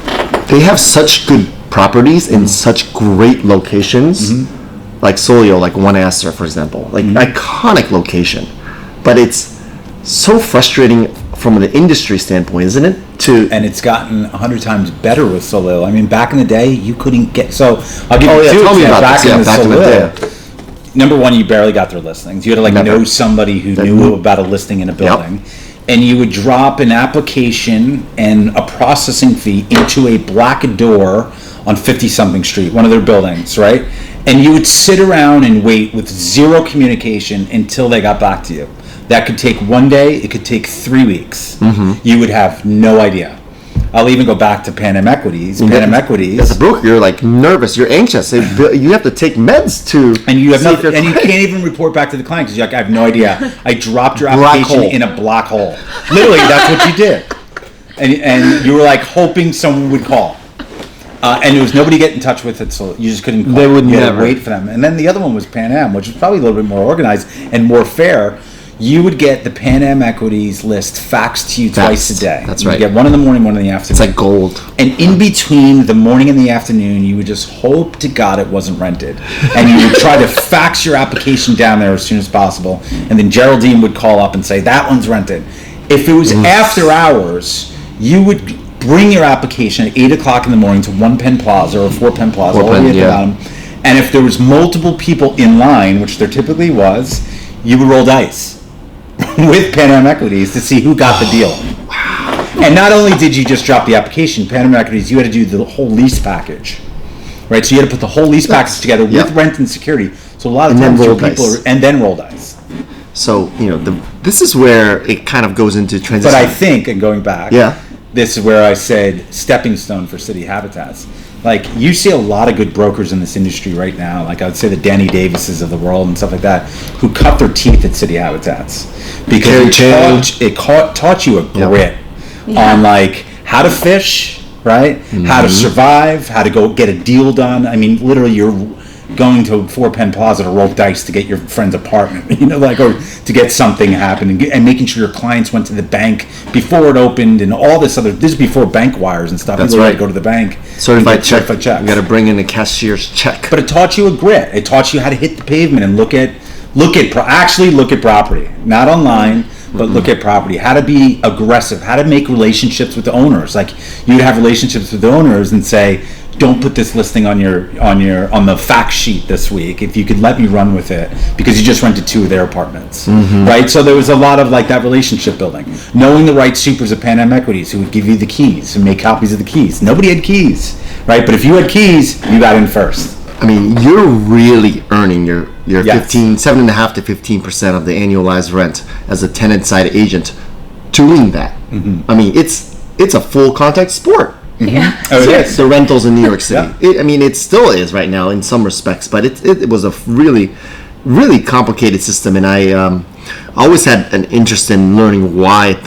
They have such good properties in such great locations, like Solio, like One Astor, for example, like iconic location. But it's so frustrating from an industry standpoint, isn't it? And it's gotten 100 times better with Solio. I mean, back in the day, you couldn't get. So I'll give you two. Tell me about this. Back in the day. Number one, you barely got their listings. You had to know somebody who knew about a listing in a building, and you would drop an application and a processing fee into a black door on 50-something Street, one of their buildings, right? And you would sit around and wait with zero communication until they got back to you. That could take one day. It could take 3 weeks. You would have no idea. I'll even go back to Pan Am Equities. As a broker, you're like nervous. You're anxious. You have to take meds and you have nothing, and you can't even report back to the client because you're like, I have no idea. I dropped your application in a black hole. Literally, that's what you did. And you were like hoping someone would call. And there was nobody to get in touch with it, so you just couldn't call. They would never wait for them. And then the other one was Pan Am, which was probably a little bit more organized and more fair. You would get the Pan Am Equities list faxed to you twice a day. That's right. You get one in the morning, one in the afternoon. It's like gold. And in between the morning and the afternoon, you would just hope to God it wasn't rented. And you would try to fax your application down there as soon as possible. And then Geraldine would call up and say, that one's rented. If it was after hours, you would bring your application at 8 o'clock in the morning to 1 Penn Plaza or 4 Penn Plaza, all the way at the bottom. And if there was multiple people in line, which there typically was, you would roll dice with Pan Am Equities to see who got the deal. And not only did you just drop the application, Pan Am Equities, you had to do the whole lease package, right? So you had to put the whole lease package together with rent and security. So a lot of times and then roll dice. So this is where it kind of goes into transition. But I think, and going back, this is where I said stepping stone for Citi Habitats. Like, you see a lot of good brokers in this industry right now, like I would say the Danny Davises of the world and stuff like that, who cut their teeth at Citi Habitats. Because it taught you a grit on, like, how to fish, right? How to survive, how to go get a deal done. I mean, literally, you're going to 4 Penn Plaza to roll dice to get your friend's apartment, or to get something happen, and making sure your clients went to the bank before it opened, and all this is before bank wires and stuff. That's right. Go to the bank. Certified check. You got to bring in a cashier's check. But it taught you a grit. It taught you how to hit the pavement and look at property, not online. But look at property, how to be aggressive, how to make relationships with the owners. Like, you'd have relationships with the owners and say, don't put this listing on the fact sheet this week. If you could let me run with it, because you just rented 2 of their apartments, right? So there was a lot of like that relationship building, knowing the right supers at Pan Am Equities who would give you the keys and make copies of the keys. Nobody had keys, right? But if you had keys, you got in first. I mean, you're really earning your 7.5% to 15% of the annualized rent as a tenant side agent doing that. I mean, it's a full contact sport. Yeah. Oh, it is. The rentals in New York City. Yeah. It still is right now in some respects, but it was a really, really complicated system, and I always had an interest in learning why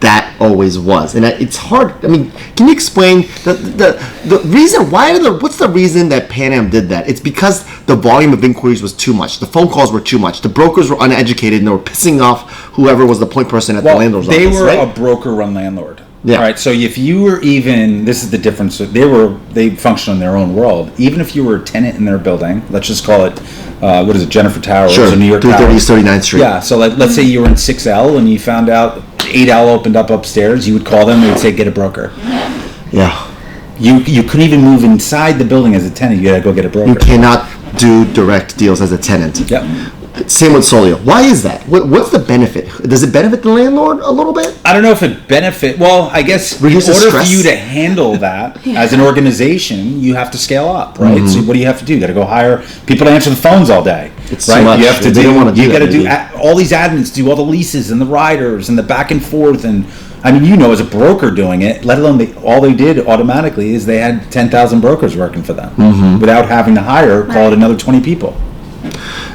that always was. And it's hard. I mean, can you explain the reason? What's the reason that Pan Am did that? It's because the volume of inquiries was too much. The phone calls were too much. The brokers were uneducated, and they were pissing off whoever was the point person at the landlord's office. They were right? a broker-run landlord. Yeah. All right. So if you were this is the difference. They function in their own world. Even if you were a tenant in their building, let's just call it, what is it, Jennifer Towers, Sure. or New York Towers. 330 39th Street. Yeah. So let's say you were in 6L and you found out 8L opened up upstairs. You would call them. They would say, get a broker. Yeah. You couldn't even move inside the building as a tenant. You got to go get a broker. You cannot do direct deals as a tenant. Yep. Same with Solio. Why is that? What's the benefit? Does it benefit the landlord a little bit? I don't know if it benefit. Well, I guess Reduce the in order stress? for you to handle that as an organization, you have to scale up, right? Mm-hmm. So what do you have to do? You got to go hire people to answer the phones all day. It's right? too much. You have to They don't wanna do You that, got to do maybe. all these admins, do all the leases and the riders and the back and forth, and I mean, you know, as a broker doing it, let alone all they did automatically is they had 10,000 brokers working for them without having to call it another 20 people.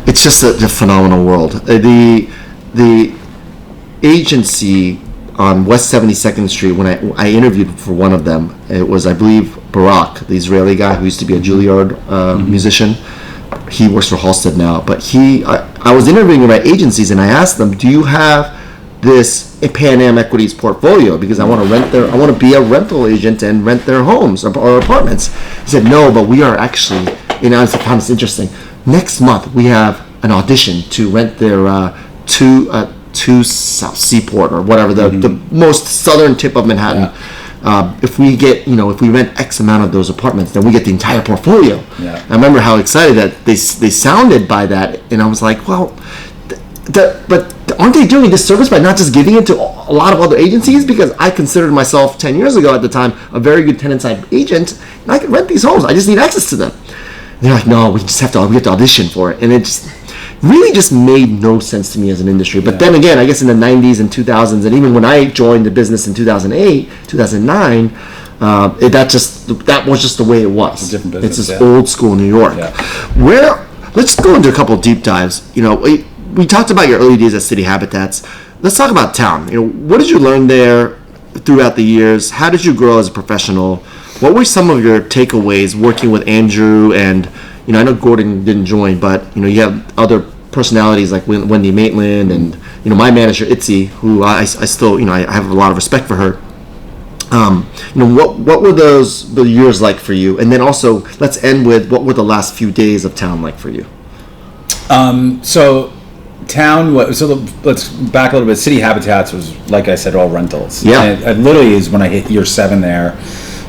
It's just a phenomenal world. The agency on West 72nd Street, when I interviewed for one of them, it was, I believe, Barak, the Israeli guy who used to be a Juilliard musician. He works for Halstead now, but I was interviewing about agencies, and I asked them, do you have this Pan Am Equities portfolio? Because I want to be a rental agent and rent their homes or apartments. He said, no, but we are actually, I found this interesting. Next month, we have an audition to rent their to South Seaport or whatever, the most southern tip of Manhattan. Yeah. If we rent X amount of those apartments, then we get the entire portfolio. Yeah. I remember how excited that they sounded by that, and I was like, well, but aren't they doing a disservice by not just giving it to a lot of other agencies? Because I considered myself 10 years ago at the time a very good tenant-side agent, and I could rent these homes. I just need access to them. And they're like, no, we have to audition for it, and it just really just made no sense to me as an industry. But then again, I guess in the 90s and 2000s, and even when I joined the business in 2008, 2009, that was just the way it was. It's a different business. It's this old school New York. Yeah. Let's go into a couple of deep dives. We talked about your early days at Citi Habitats. Let's talk about town. What did you learn there throughout the years? How did you grow as a professional? What were some of your takeaways working with Andrew and, I know Gordon didn't join, but, you have other personalities like Wendy Maitland and, my manager, Itzy, who I still, I have a lot of respect for her. What were the years like for you? And then also, let's end with what were the last few days of town like for you? Let's back a little bit. Citi Habitats was, like I said, all rentals. Yeah. And it literally is when I hit year 7 there,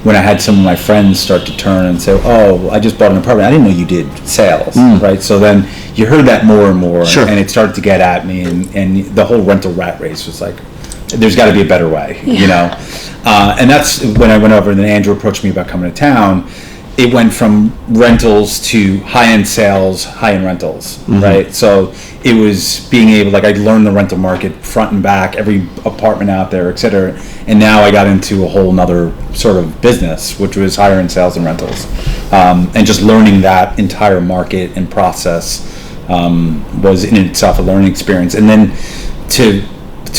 when I had some of my friends start to turn and say, oh, I just bought an apartment. I didn't know you did sales, right? So then you heard that more and more, Sure. and it started to get at me, and the whole rental rat race was like, there's got to be a better way, And that's when I went over, and then Andrew approached me about coming to town. It went from rentals to high-end sales, high-end rentals, right? So it was being able, I learned the rental market front and back, every apartment out there, et cetera. And now I got into a whole nother sort of business, which was higher-end sales and rentals. And just learning that entire market and process was in itself a learning experience. And then to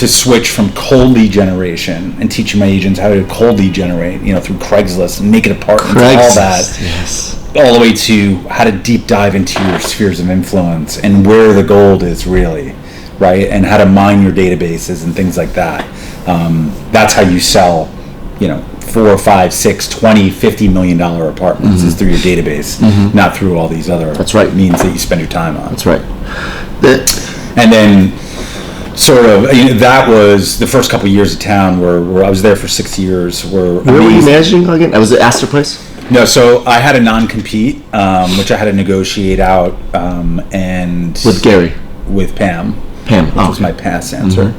switch from cold lead generation and teaching my agents how to cold lead generate, through Craigslist and make it apartments and all that, yes, all the way to how to deep dive into your spheres of influence and where the gold is really, right? And how to mine your databases and things like that. That's how you sell, 4, 5, 6, 20, $50 million apartments is through your database, not through all these other means that you spend your time on. That's right. And then sort of, that was the first couple of years of town where I was there for 6 years. Where were you managing again? Was it Astor Place? No, so I had a non-compete, which I had to negotiate out, and with Gary, with Pam, which was my past answer.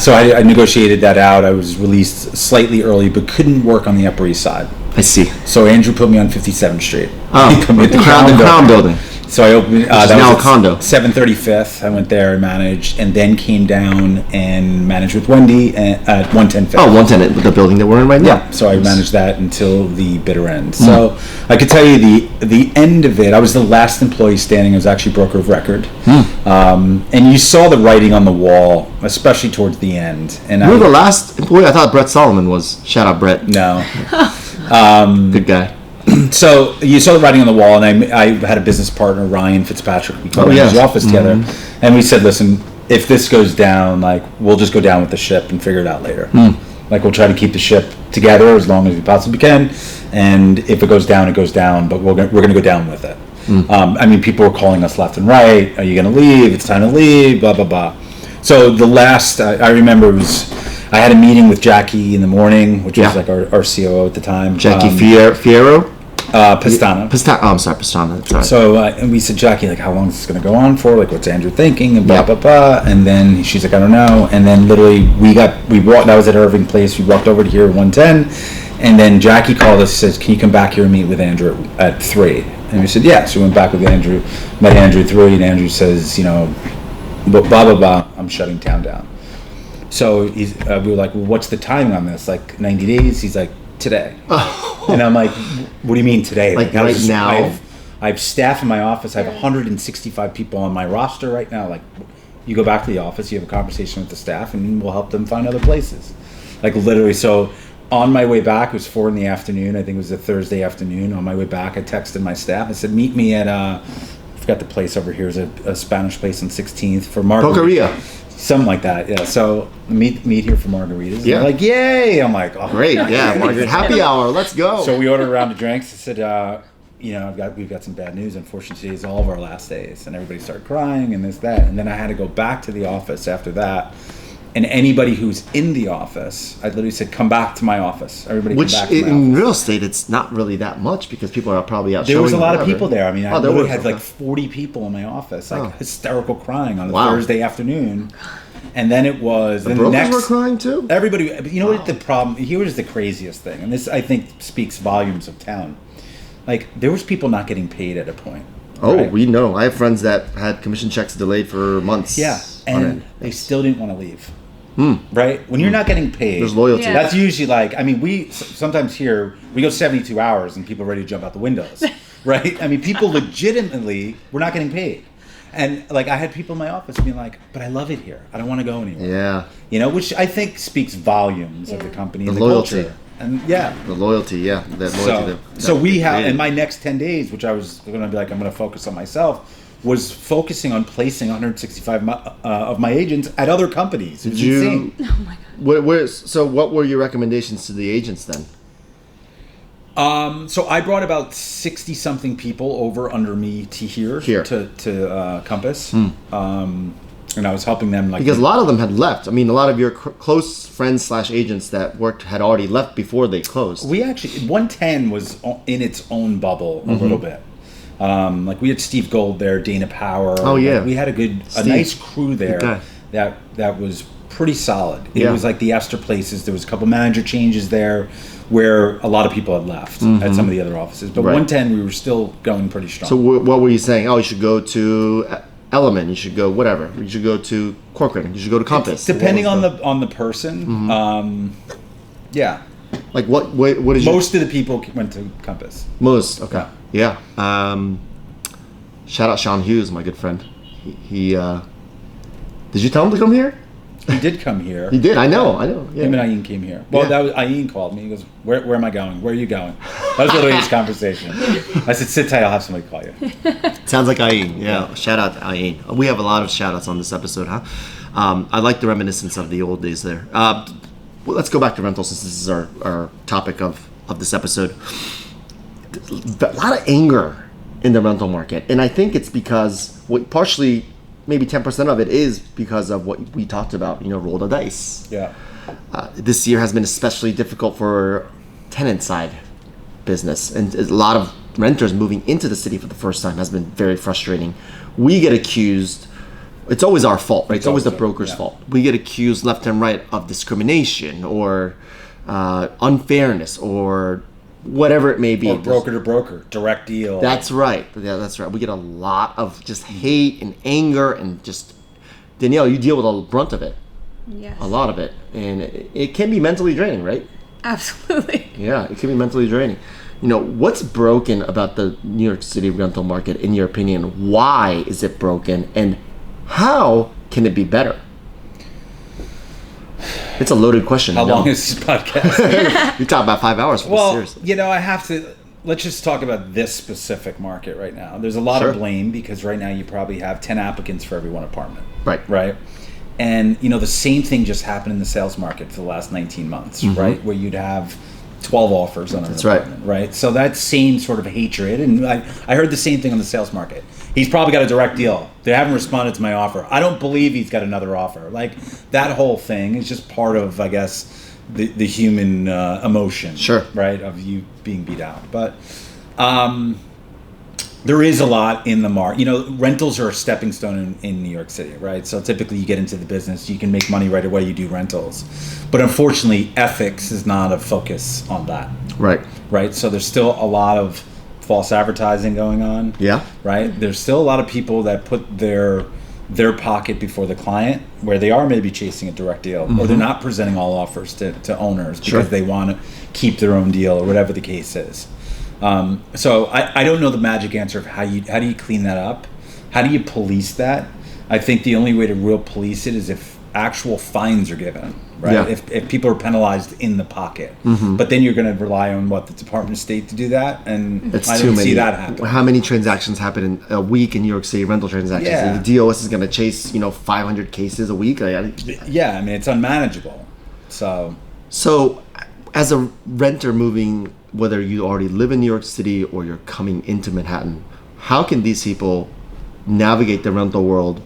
So I negotiated that out. I was released slightly early, but couldn't work on the Upper East Side. I see. So Andrew put me on 57th Street. Oh, He put me at the Crown Building. So I opened. That was now a condo. 735th. I went there and managed, and then came down and managed with Wendy at 110 Fifth. Oh, 110, the building that we're in right now. Yeah. So I managed that until the bitter end. So I could tell you the end of it. I was the last employee standing. I was actually broker of record, and you saw the writing on the wall, especially towards the end. And you were the last employee. I thought Brett Solomon was. Shout out, Brett. No. Good guy. So you saw the writing on the wall, and I had a business partner, Ryan Fitzpatrick. We came into the office together, and we said, "Listen, if this goes down, like we'll just go down with the ship and figure it out later. Like we'll try to keep the ship together as long as we possibly can, and if it goes down, it goes down. But we're going to go down with it." I mean, people were calling us left and right. Are you going to leave? It's time to leave. Blah blah blah. So the last I remember was. I had a meeting with Jackie in the morning, which was like our COO at the time. Jackie Fierro? Pastana. I'm sorry, Pastana. That's right. So and we said, Jackie, like, how long is this going to go on for? Like, what's Andrew thinking? And blah, blah, blah. And then she's like, I don't know. And then literally we walked, that was at Irving Place. We walked over to here at 110. And then Jackie called us and says, can you come back here and meet with Andrew at 3? And we said, yeah. So we went back with Andrew, met Andrew at 3. And Andrew says, you know, blah, blah, blah, I'm shutting town down. So we were like, well, what's the timing on this? Like 90 days? He's like, today. And I'm like, what do you mean today? Like right now? I have staff in my office. I have 165 people on my roster right now. Like, you go back to the office, you have a conversation with the staff, and we'll help them find other places. Like literally, so on my way back, it was 4 p.m. I think it was a Thursday afternoon. On my way back, I texted my staff. I said, meet me at, I forgot the place over here. Is a Spanish place on 16th for margarita. Something like that, yeah. So meet here for margaritas. Yeah. Like, yay! I'm like, oh, great, yeah, margarita happy hour. Let's go. So we ordered a round of drinks. I said, you know, we've got some bad news. Unfortunately, today is all of our last days, and everybody started crying and this, that, and then I had to go back to the office after that. And anybody who's in the office, I literally said, come back to my office. Everybody come back to my office. In real estate, it's not really that much because people are probably out showing. There was a lot of people there. I mean, I literally had like 40 people in my office, like hysterical crying on a Thursday afternoon. And then it was... The brokers were crying too? Everybody... You know what the problem... Here's the craziest thing, and this, I think, speaks volumes of town. Like, there was people not getting paid at a point. Oh, right? We know. I have friends that had commission checks delayed for months. Yeah, and they still didn't want to leave. Right? When you're not getting paid... There's loyalty. Yeah. That's usually like... I mean, we... Sometimes here, we go 72 hours and people are ready to jump out the windows. Right? I mean, people legitimately were not getting paid. And like I had people in my office being like, "But I love it here. I don't want to go anywhere." Yeah, you know, which I think speaks volumes of the company, and the loyalty, culture. And the loyalty, yeah, that loyalty. So we have in my next 10 days, which I was going to be like, I'm going to focus on myself. Was focusing on placing 165 of my agents at other companies. Did you? Insane. Oh my god. So what were your recommendations to the agents then? So I brought about 60-something people over under me to here. To Compass, and I was helping them because a lot of them had left. I mean, a lot of your close friends / agents that worked had already left before they closed. We actually 110 was in its own bubble a little bit. Like we had Steve Gold there, Dana Power. Oh yeah, like we had a nice crew there that was pretty solid. It was like the Esther places. There was a couple manager changes there, where a lot of people had left at some of the other offices. But 110, we were still going pretty strong. So what were you saying? Oh, you should go to Element. You should go whatever. You should go to Corcoran. You should go to Compass. Depending on the person. Yeah. Like what is most of the people went to Compass. Most, okay. Yeah. Shout out Sean Hughes, my good friend. He did you tell him to come here? He did come here. He did. I know. Yeah. Him and Ayin came here. Well, that was Ayin called me. He goes, "Where am I going? Where are you going?" That was literally his conversation. I said, "Sit tight. I'll have somebody call you." Sounds like Ayin. Yeah. Shout out to Ayin. We have a lot of shout outs on this episode, huh? I like the reminiscence of the old days there. Well, let's go back to rental since this is our topic of this episode. A lot of anger in the rental market, and I think it's because partially. Maybe 10% of it is because of what we talked about, roll the dice. Yeah. This year has been especially difficult for tenant side business, and a lot of renters moving into the city for the first time has been very frustrating. We get accused, it's always our fault, right? It's always the broker's fault. We get accused left and right of discrimination or unfairness or whatever it may be. Or broker to broker, direct deal. That's right. Yeah, that's right. We get a lot of just hate and anger and just, Danielle, you deal with a brunt of it. Yes. A lot of it. And it can be mentally draining, right? Absolutely. Yeah, it can be mentally draining. You know, what's broken about the New York City rental market, in your opinion? Why is it broken? And how can it be better? It's a loaded question. How long is this podcast? You talk about 5 hours for this, seriously. You know, I have to. Let's just talk about this specific market right now. There's a lot of blame because right now you probably have 10 applicants for every one apartment. Right. Right. And, you know, the same thing just happened in the sales market for the last 19 months, right? Where you'd have 12 offers on an apartment, right? So that same sort of hatred, and I heard the same thing on the sales market. He's probably got a direct deal. They haven't responded to my offer. I don't believe he's got another offer. Like, that whole thing is just part of, I guess, the human emotion, right, of you being beat out. But there is a lot in the market. You know, rentals are a stepping stone in New York City, right? So typically you get into the business, you can make money right away, you do rentals. But unfortunately, ethics is not a focus on that. Right. Right? So there's still a lot of false advertising going on. Yeah. Right? There's still a lot of people that put their pocket before the client, where they are maybe chasing a direct deal, or they're not presenting all offers to owners because they want to keep their own deal or whatever the case is. So I don't know the magic answer of how do you clean that up? How do you police that? I think the only way to real police it is if actual fines are given, right? Yeah. If people are penalized in the pocket, but then you're going to rely on the Department of State to do that, and It's I too don't many. see that happen. How many transactions happen in a week in New York City, rental transactions? Yeah. And the DOS is going to chase, 500 cases a week. Yeah, I mean, it's unmanageable. So as a renter moving, whether you already live in New York City or you're coming into Manhattan, how can these people navigate the rental world,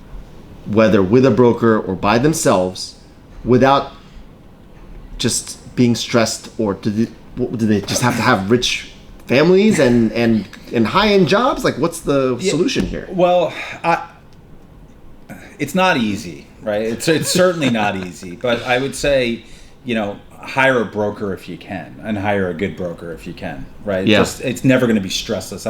whether with a broker or by themselves, without just being stressed? Or do they just have to have rich families and high-end jobs? Like, what's the solution here? Well, it's not easy, right? It's certainly not easy, but I would say, hire a broker if you can, and hire a good broker if you can, right? Yeah. It's never going to be stressless.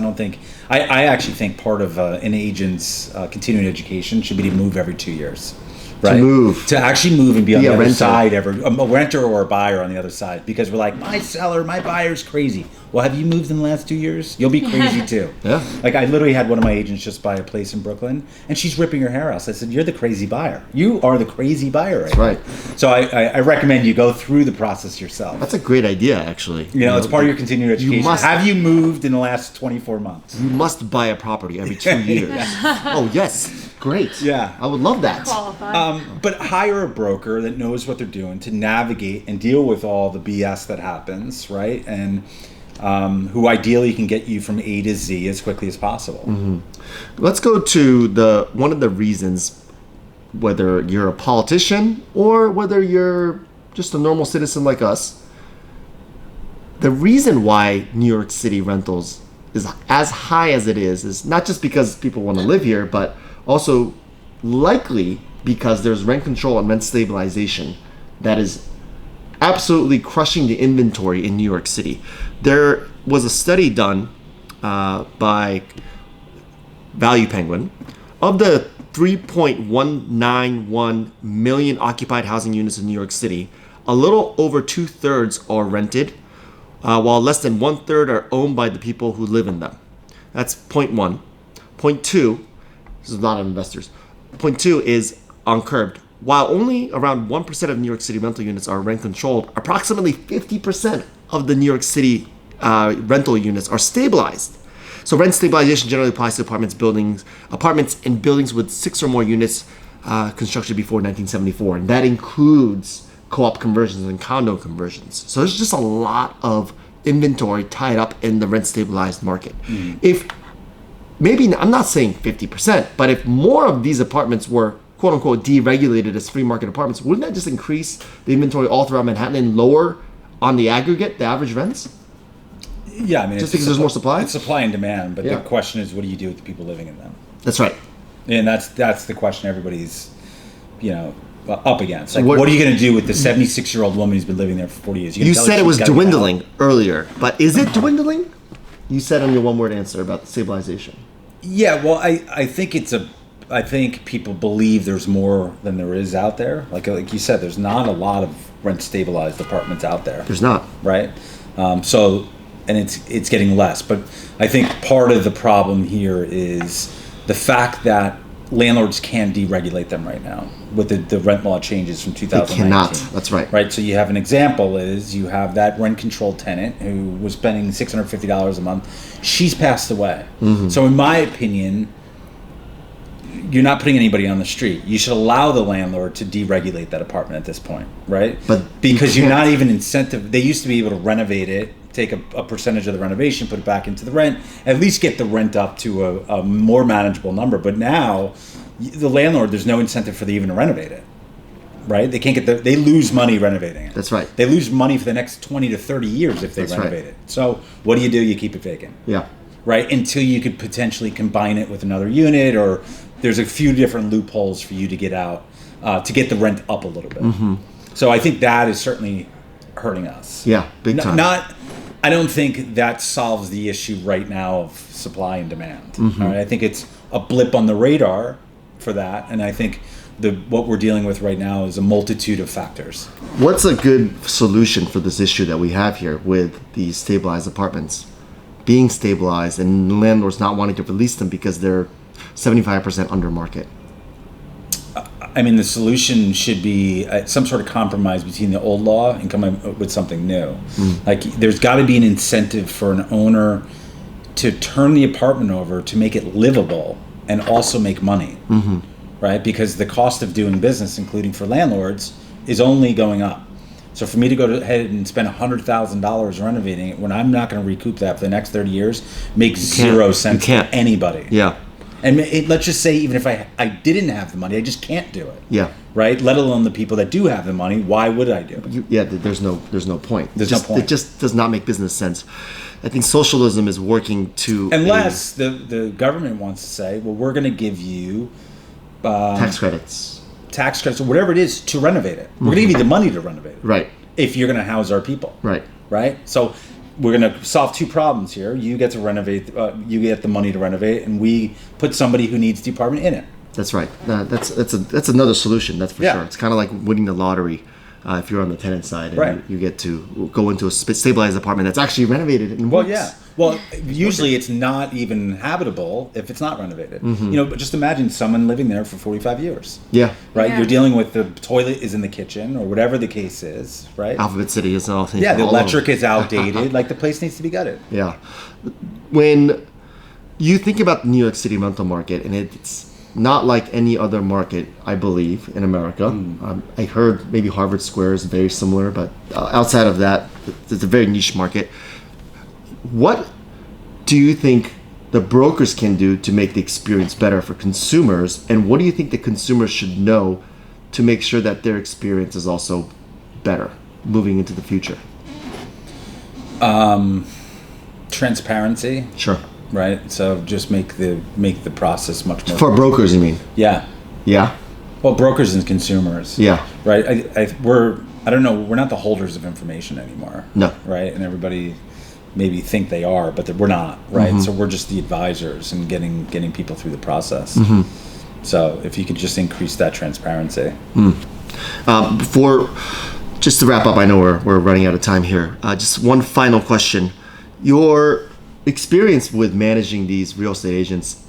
I actually think part of an agent's continuing education should be to move every 2 years. Right? To actually move and be on the other side, a renter or a buyer on the other side, because we're like, my buyer's crazy. Well, have you moved in the last 2 years? You'll be crazy too. Yeah. Like, I literally had one of my agents just buy a place in Brooklyn, and she's ripping her hair out. I said, you're the crazy buyer. You are the crazy buyer. That's right. So I recommend you go through the process yourself. That's a great idea, actually. It's part of your continuing education. Have you moved in the last 24 months? You must buy a property every 2 years. Oh, yes. Great. Yeah. I would love that. But hire a broker that knows what they're doing to navigate and deal with all the BS that happens, right? And who ideally can get you from A to Z as quickly as possible. Mm-hmm. Let's go to one of the reasons, whether you're a politician or whether you're just a normal citizen like us, the reason why New York City rentals is as high as it is not just because people want to live here, but also likely because there's rent control and rent stabilization that is absolutely crushing the inventory in New York City. There was a study done by Value Penguin of the 3.191 million occupied housing units in New York City. A little over 2/3 are rented, while less than 1/3 are owned by the people who live in them. That's point one. Point two, this is not investors. Point two is uncurbed. While only around 1% of New York City rental units are rent controlled, approximately 50% of the New York City rental units are stabilized. So rent stabilization generally applies to apartments in buildings with 6 or more units constructed before 1974. And that includes co-op conversions and condo conversions. So there's just a lot of inventory tied up in the rent stabilized market. If maybe, I'm not saying 50%, but if more of these apartments were quote unquote deregulated as free market apartments, wouldn't that just increase the inventory all throughout Manhattan and lower on the aggregate the average rents? Yeah, I mean, just because there's more supply? It's supply and demand, but the question is, what do you do with the people living in them? That's right. And that's the question everybody's, up against. Like, What- what are you going to do with the 76-year-old woman who's been living there for 40 years? You gonna tell her said it she's was gotta get out? dwindling earlier, but is it dwindling? You said on your one-word answer about the stabilization. Yeah, well, I think I think people believe there's more than there is out there. Like you said, there's not a lot of rent-stabilized apartments out there. There's not. Right? And it's getting less. But I think part of the problem here is the fact that landlords can't deregulate them right now with the rent law changes from 2019. They cannot. That's right. Right. So you have an example is you have that rent-controlled tenant who was spending $650 a month. She's passed away. Mm-hmm. So in my opinion, you're not putting anybody on the street. You should allow the landlord to deregulate that apartment at this point, right? But because you you're can't. not even incentive. They used to be able to renovate it, take a percentage of the renovation, put it back into the rent, at least get the rent up to a more manageable number. But now, the landlord, there's no incentive for them even to renovate it, right? They can't get they lose money renovating it. That's right. They lose money for the next 20 to 30 years if they That's renovate right. it. So what do? You keep it vacant. Yeah. Right, until you could potentially combine it with another unit, or there's a few different loopholes for you to get out to get the rent up a little bit. Mm-hmm. So I think that is certainly hurting us. Yeah, big time. I don't think that solves the issue right now of supply and demand. Mm-hmm. All right? I think it's a blip on the radar for that, and I think what we're dealing with right now is a multitude of factors. What's a good solution for this issue that we have here with these stabilized apartments being stabilized and landlords not wanting to release them because they're 75% under market? I mean, the solution should be some sort of compromise between the old law and come up with something new. Like, there's got to be an incentive for an owner to turn the apartment over to make it livable and also make money, right? Because the cost of doing business, including for landlords, is only going up. So for me to go ahead and spend $100,000 renovating it when I'm not going to recoup that for the next 30 years makes zero sense to anybody. Yeah. And let's just say even if I didn't have the money, I just can't do it. Yeah. Right? Let alone the people that do have the money, why would I do it? There's no point. There's no point. It just does not make business sense. I think socialism is working to Unless the government wants to say, well, we're going to give you tax credits. Or whatever it is to renovate it. We're going to give you the money to renovate it. Right. If you're going to house our people. Right. Right? So we're going to solve two problems here. You get to renovate, you get the money to renovate, and we put somebody who needs the apartment in it. That's right. That's another solution. That's for Yeah. sure. It's kind of like winning the lottery if you're on the tenant side, and Right. you get to go into a stabilized apartment that's actually renovated and Well, works. yeah. Well, usually it's not even habitable if it's not renovated. But just imagine someone living there for 45 years. Yeah. Right? Yeah. You're dealing with the toilet is in the kitchen or whatever the case is, right? Alphabet City is all. Yeah, the all over. electric is outdated. Like, the place needs to be gutted. Yeah. When you think about the New York City rental market, and it's not like any other market, I believe, in America. I heard maybe Harvard Square is very similar, but outside of that, it's a very niche market. What do you think the brokers can do to make the experience better for consumers? And what do you think the consumers should know to make sure that their experience is also better moving into the future? Transparency, Sure. right? So just make the process much more. For brokers, you mean? Yeah. Yeah. Well, brokers and consumers. Yeah. Right. I don't know. We're not the holders of information anymore. No. Right. And everybody maybe think they are, but we're not. Right. So we're just the advisors and getting people through the process. So if you could just increase that transparency. Before, just to wrap up, I know we're running out of time here. Just one final question: your experience with managing these real estate agents.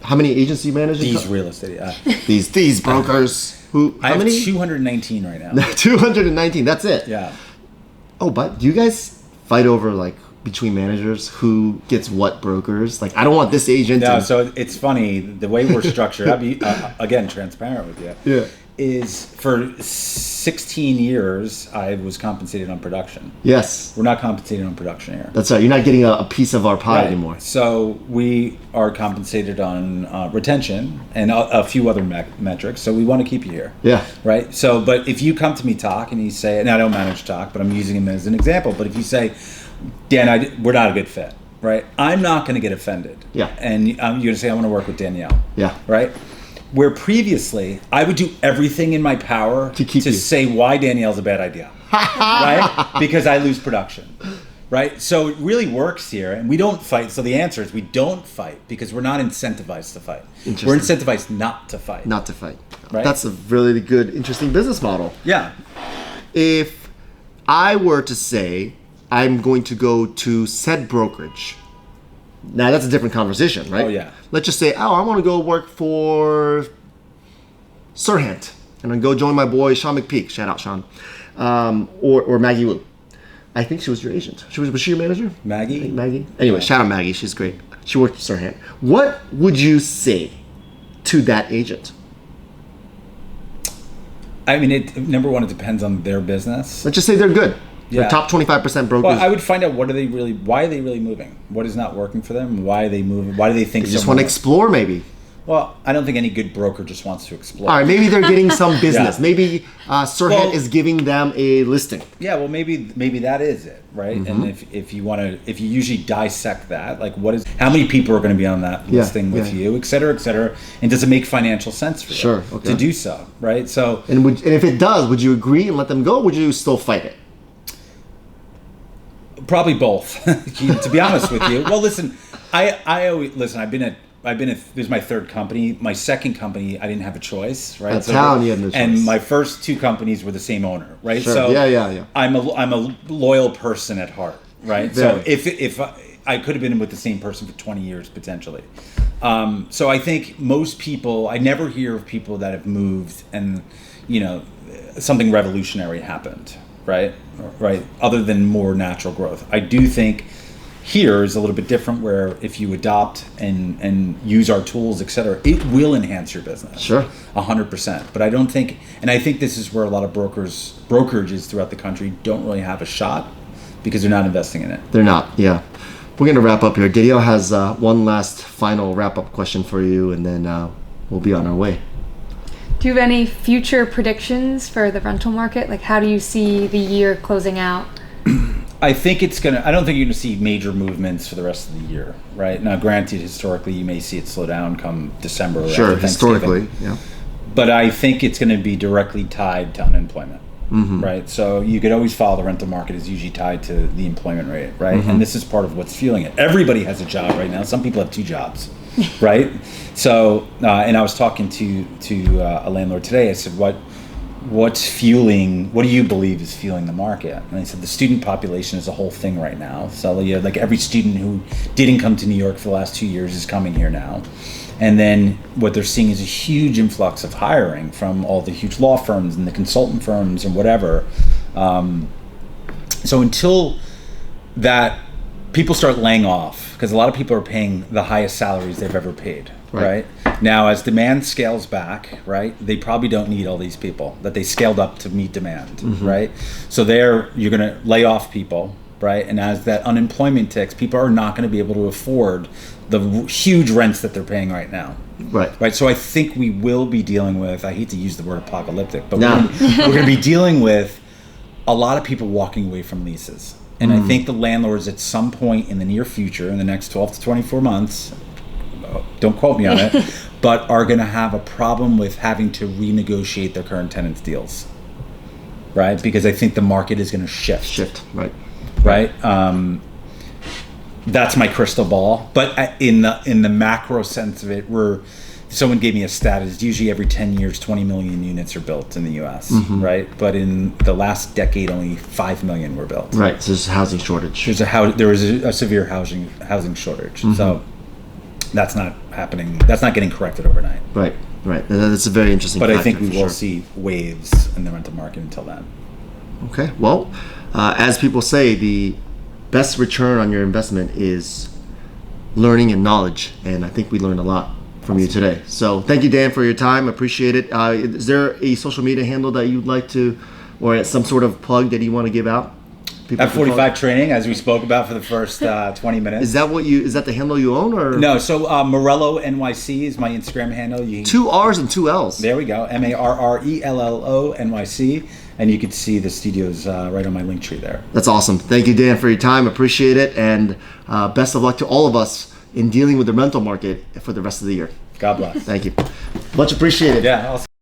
How many agents do you manage? These real estate. These brokers. Who? I How have many? 219 right now. 219. That's it. Yeah. Oh, but do you guys fight over, like, between managers who gets what brokers? Like, I don't want this agent. No, so it's funny the way we're structured. I'll be again transparent with you. Yeah. Is for 16 years I was compensated on production. Yes. We're not compensated on production here. That's right. You're not getting a piece of our pie anymore. So we are compensated on retention and a few other metrics. So we want to keep you here. Yeah. Right. So, but if you come to me, Talk, and you say, and I don't manage Talk, but I'm using him as an example. But if you say, Dan, we're not a good fit, right? I'm not going to get offended. Yeah. And you're going to say, I want to work with Danielle. Yeah. Right. Where previously I would do everything in my power To keep you. say why Danielle's a bad idea, right? Because I lose production, right? So it really works here, and we don't fight. So the answer is we don't fight because we're not incentivized to fight. We're incentivized not to fight. Not to fight. Right? That's a really good, interesting business model. Yeah. If I were to say I'm going to go to said brokerage, now that's a different conversation, right? Oh, yeah. Let's just say, I want to go work for Sirhant, and I go join my boy Sean McPeak. Shout out Sean, or Maggie Wu. I think she was your agent. Was she your manager? Maggie? I think Maggie. Anyway, shout out Maggie. She's great. She worked for Sirhant. What would you say to that agent? I mean, number one, it depends on their business. Let's just say they're good. Yeah. They're top 25% brokers. Well, I would find out why are they really moving? What is not working for them? Why are they moving? Why do they think They just want to explore, maybe. Well, I don't think any good broker just wants to explore. All right, maybe they're getting some business. Yeah. Maybe Sirhant is giving them a listing. Yeah, well, maybe that is it, right? Mm-hmm. And if you usually dissect that, like how many people are going to be on that listing with you, et cetera, and does it make financial sense for you to do so, right? So, and if it does, would you agree and let them go? Or would you still fight it? Probably both, to be honest with you. Well, listen, I always listen. I've been this is my third company. My second company, I didn't have a choice, right? You had no choice. And my first two companies were the same owner, right? Sure. So yeah. I'm a loyal person at heart, right? Very. So if I could have been with the same person for 20 years potentially. So I think most people, I never hear of people that have moved and something revolutionary happened, right? Other than more natural growth. I do think here is a little bit different where if you adopt and use our tools, et cetera, it will enhance your business. Sure. 100%. But I don't think, and I think this is where a lot of brokerages throughout the country don't really have a shot because they're not investing in it. They're not, yeah. We're going to wrap up here. Danielle has one last final wrap-up question for you, and then we'll be on our way. Do you have any future predictions for the rental market? Like, how do you see the year closing out? I think I don't think you're going to see major movements for the rest of the year, right? Now, granted, historically, you may see it slow down come December or Sure, after Thanksgiving. historically, yeah. But I think it's going to be directly tied to unemployment, right? So you could always follow the rental market is usually tied to the employment rate, right? And this is part of what's fueling it. Everybody has a job right now. Some people have two jobs, right? So, and I was talking to a landlord today. I said, what do you believe is fueling the market? And I said, the student population is a whole thing right now. So like every student who didn't come to New York for the last 2 years is coming here now. And then what they're seeing is a huge influx of hiring from all the huge law firms and the consultant firms and whatever. So until that people start laying off, because a lot of people are paying the highest salaries they've ever paid, right? Now, as demand scales back, right, they probably don't need all these people that they scaled up to meet demand, right? So you're going to lay off people, right? And as that unemployment ticks, people are not going to be able to afford the huge rents that they're paying right now. Right. So I think we will be dealing with, I hate to use the word apocalyptic, but we're going to be dealing with a lot of people walking away from leases. And I think the landlords at some point in the near future, in the next 12 to 24 months, don't quote me on it, but are going to have a problem with having to renegotiate their current tenants' deals, right? Because I think the market is going to shift. Right. That's my crystal ball. But in the macro sense of it, someone gave me a stat. It's usually every 10 years, 20 million units are built in the U.S., right? But in the last decade, only 5 million were built. Right. So there's a housing shortage. There was a severe housing shortage. So that's not happening. That's not getting corrected overnight. Right. That's a very interesting But factor, I think we for will sure. see waves in the rental market until then. Okay. Well, as people say, the best return on your investment is learning and knowledge. And I think we learned a lot from you today. So thank you, Dan, for your time. Appreciate it. Is there a social media handle that you'd like to, or some sort of plug that you want to give out? F45 training, as we spoke about for the first 20 minutes. Is that the handle you own, or no? So Marrello NYC is my Instagram handle. 2 R's and 2 L's. There we go. Marrello NYC, and you can see the studios right on my link tree there. That's awesome. Thank you, Dan, for your time. Appreciate it, and best of luck to all of us in dealing with the rental market for the rest of the year. God bless. Thank you. Much appreciated. Yeah. Awesome.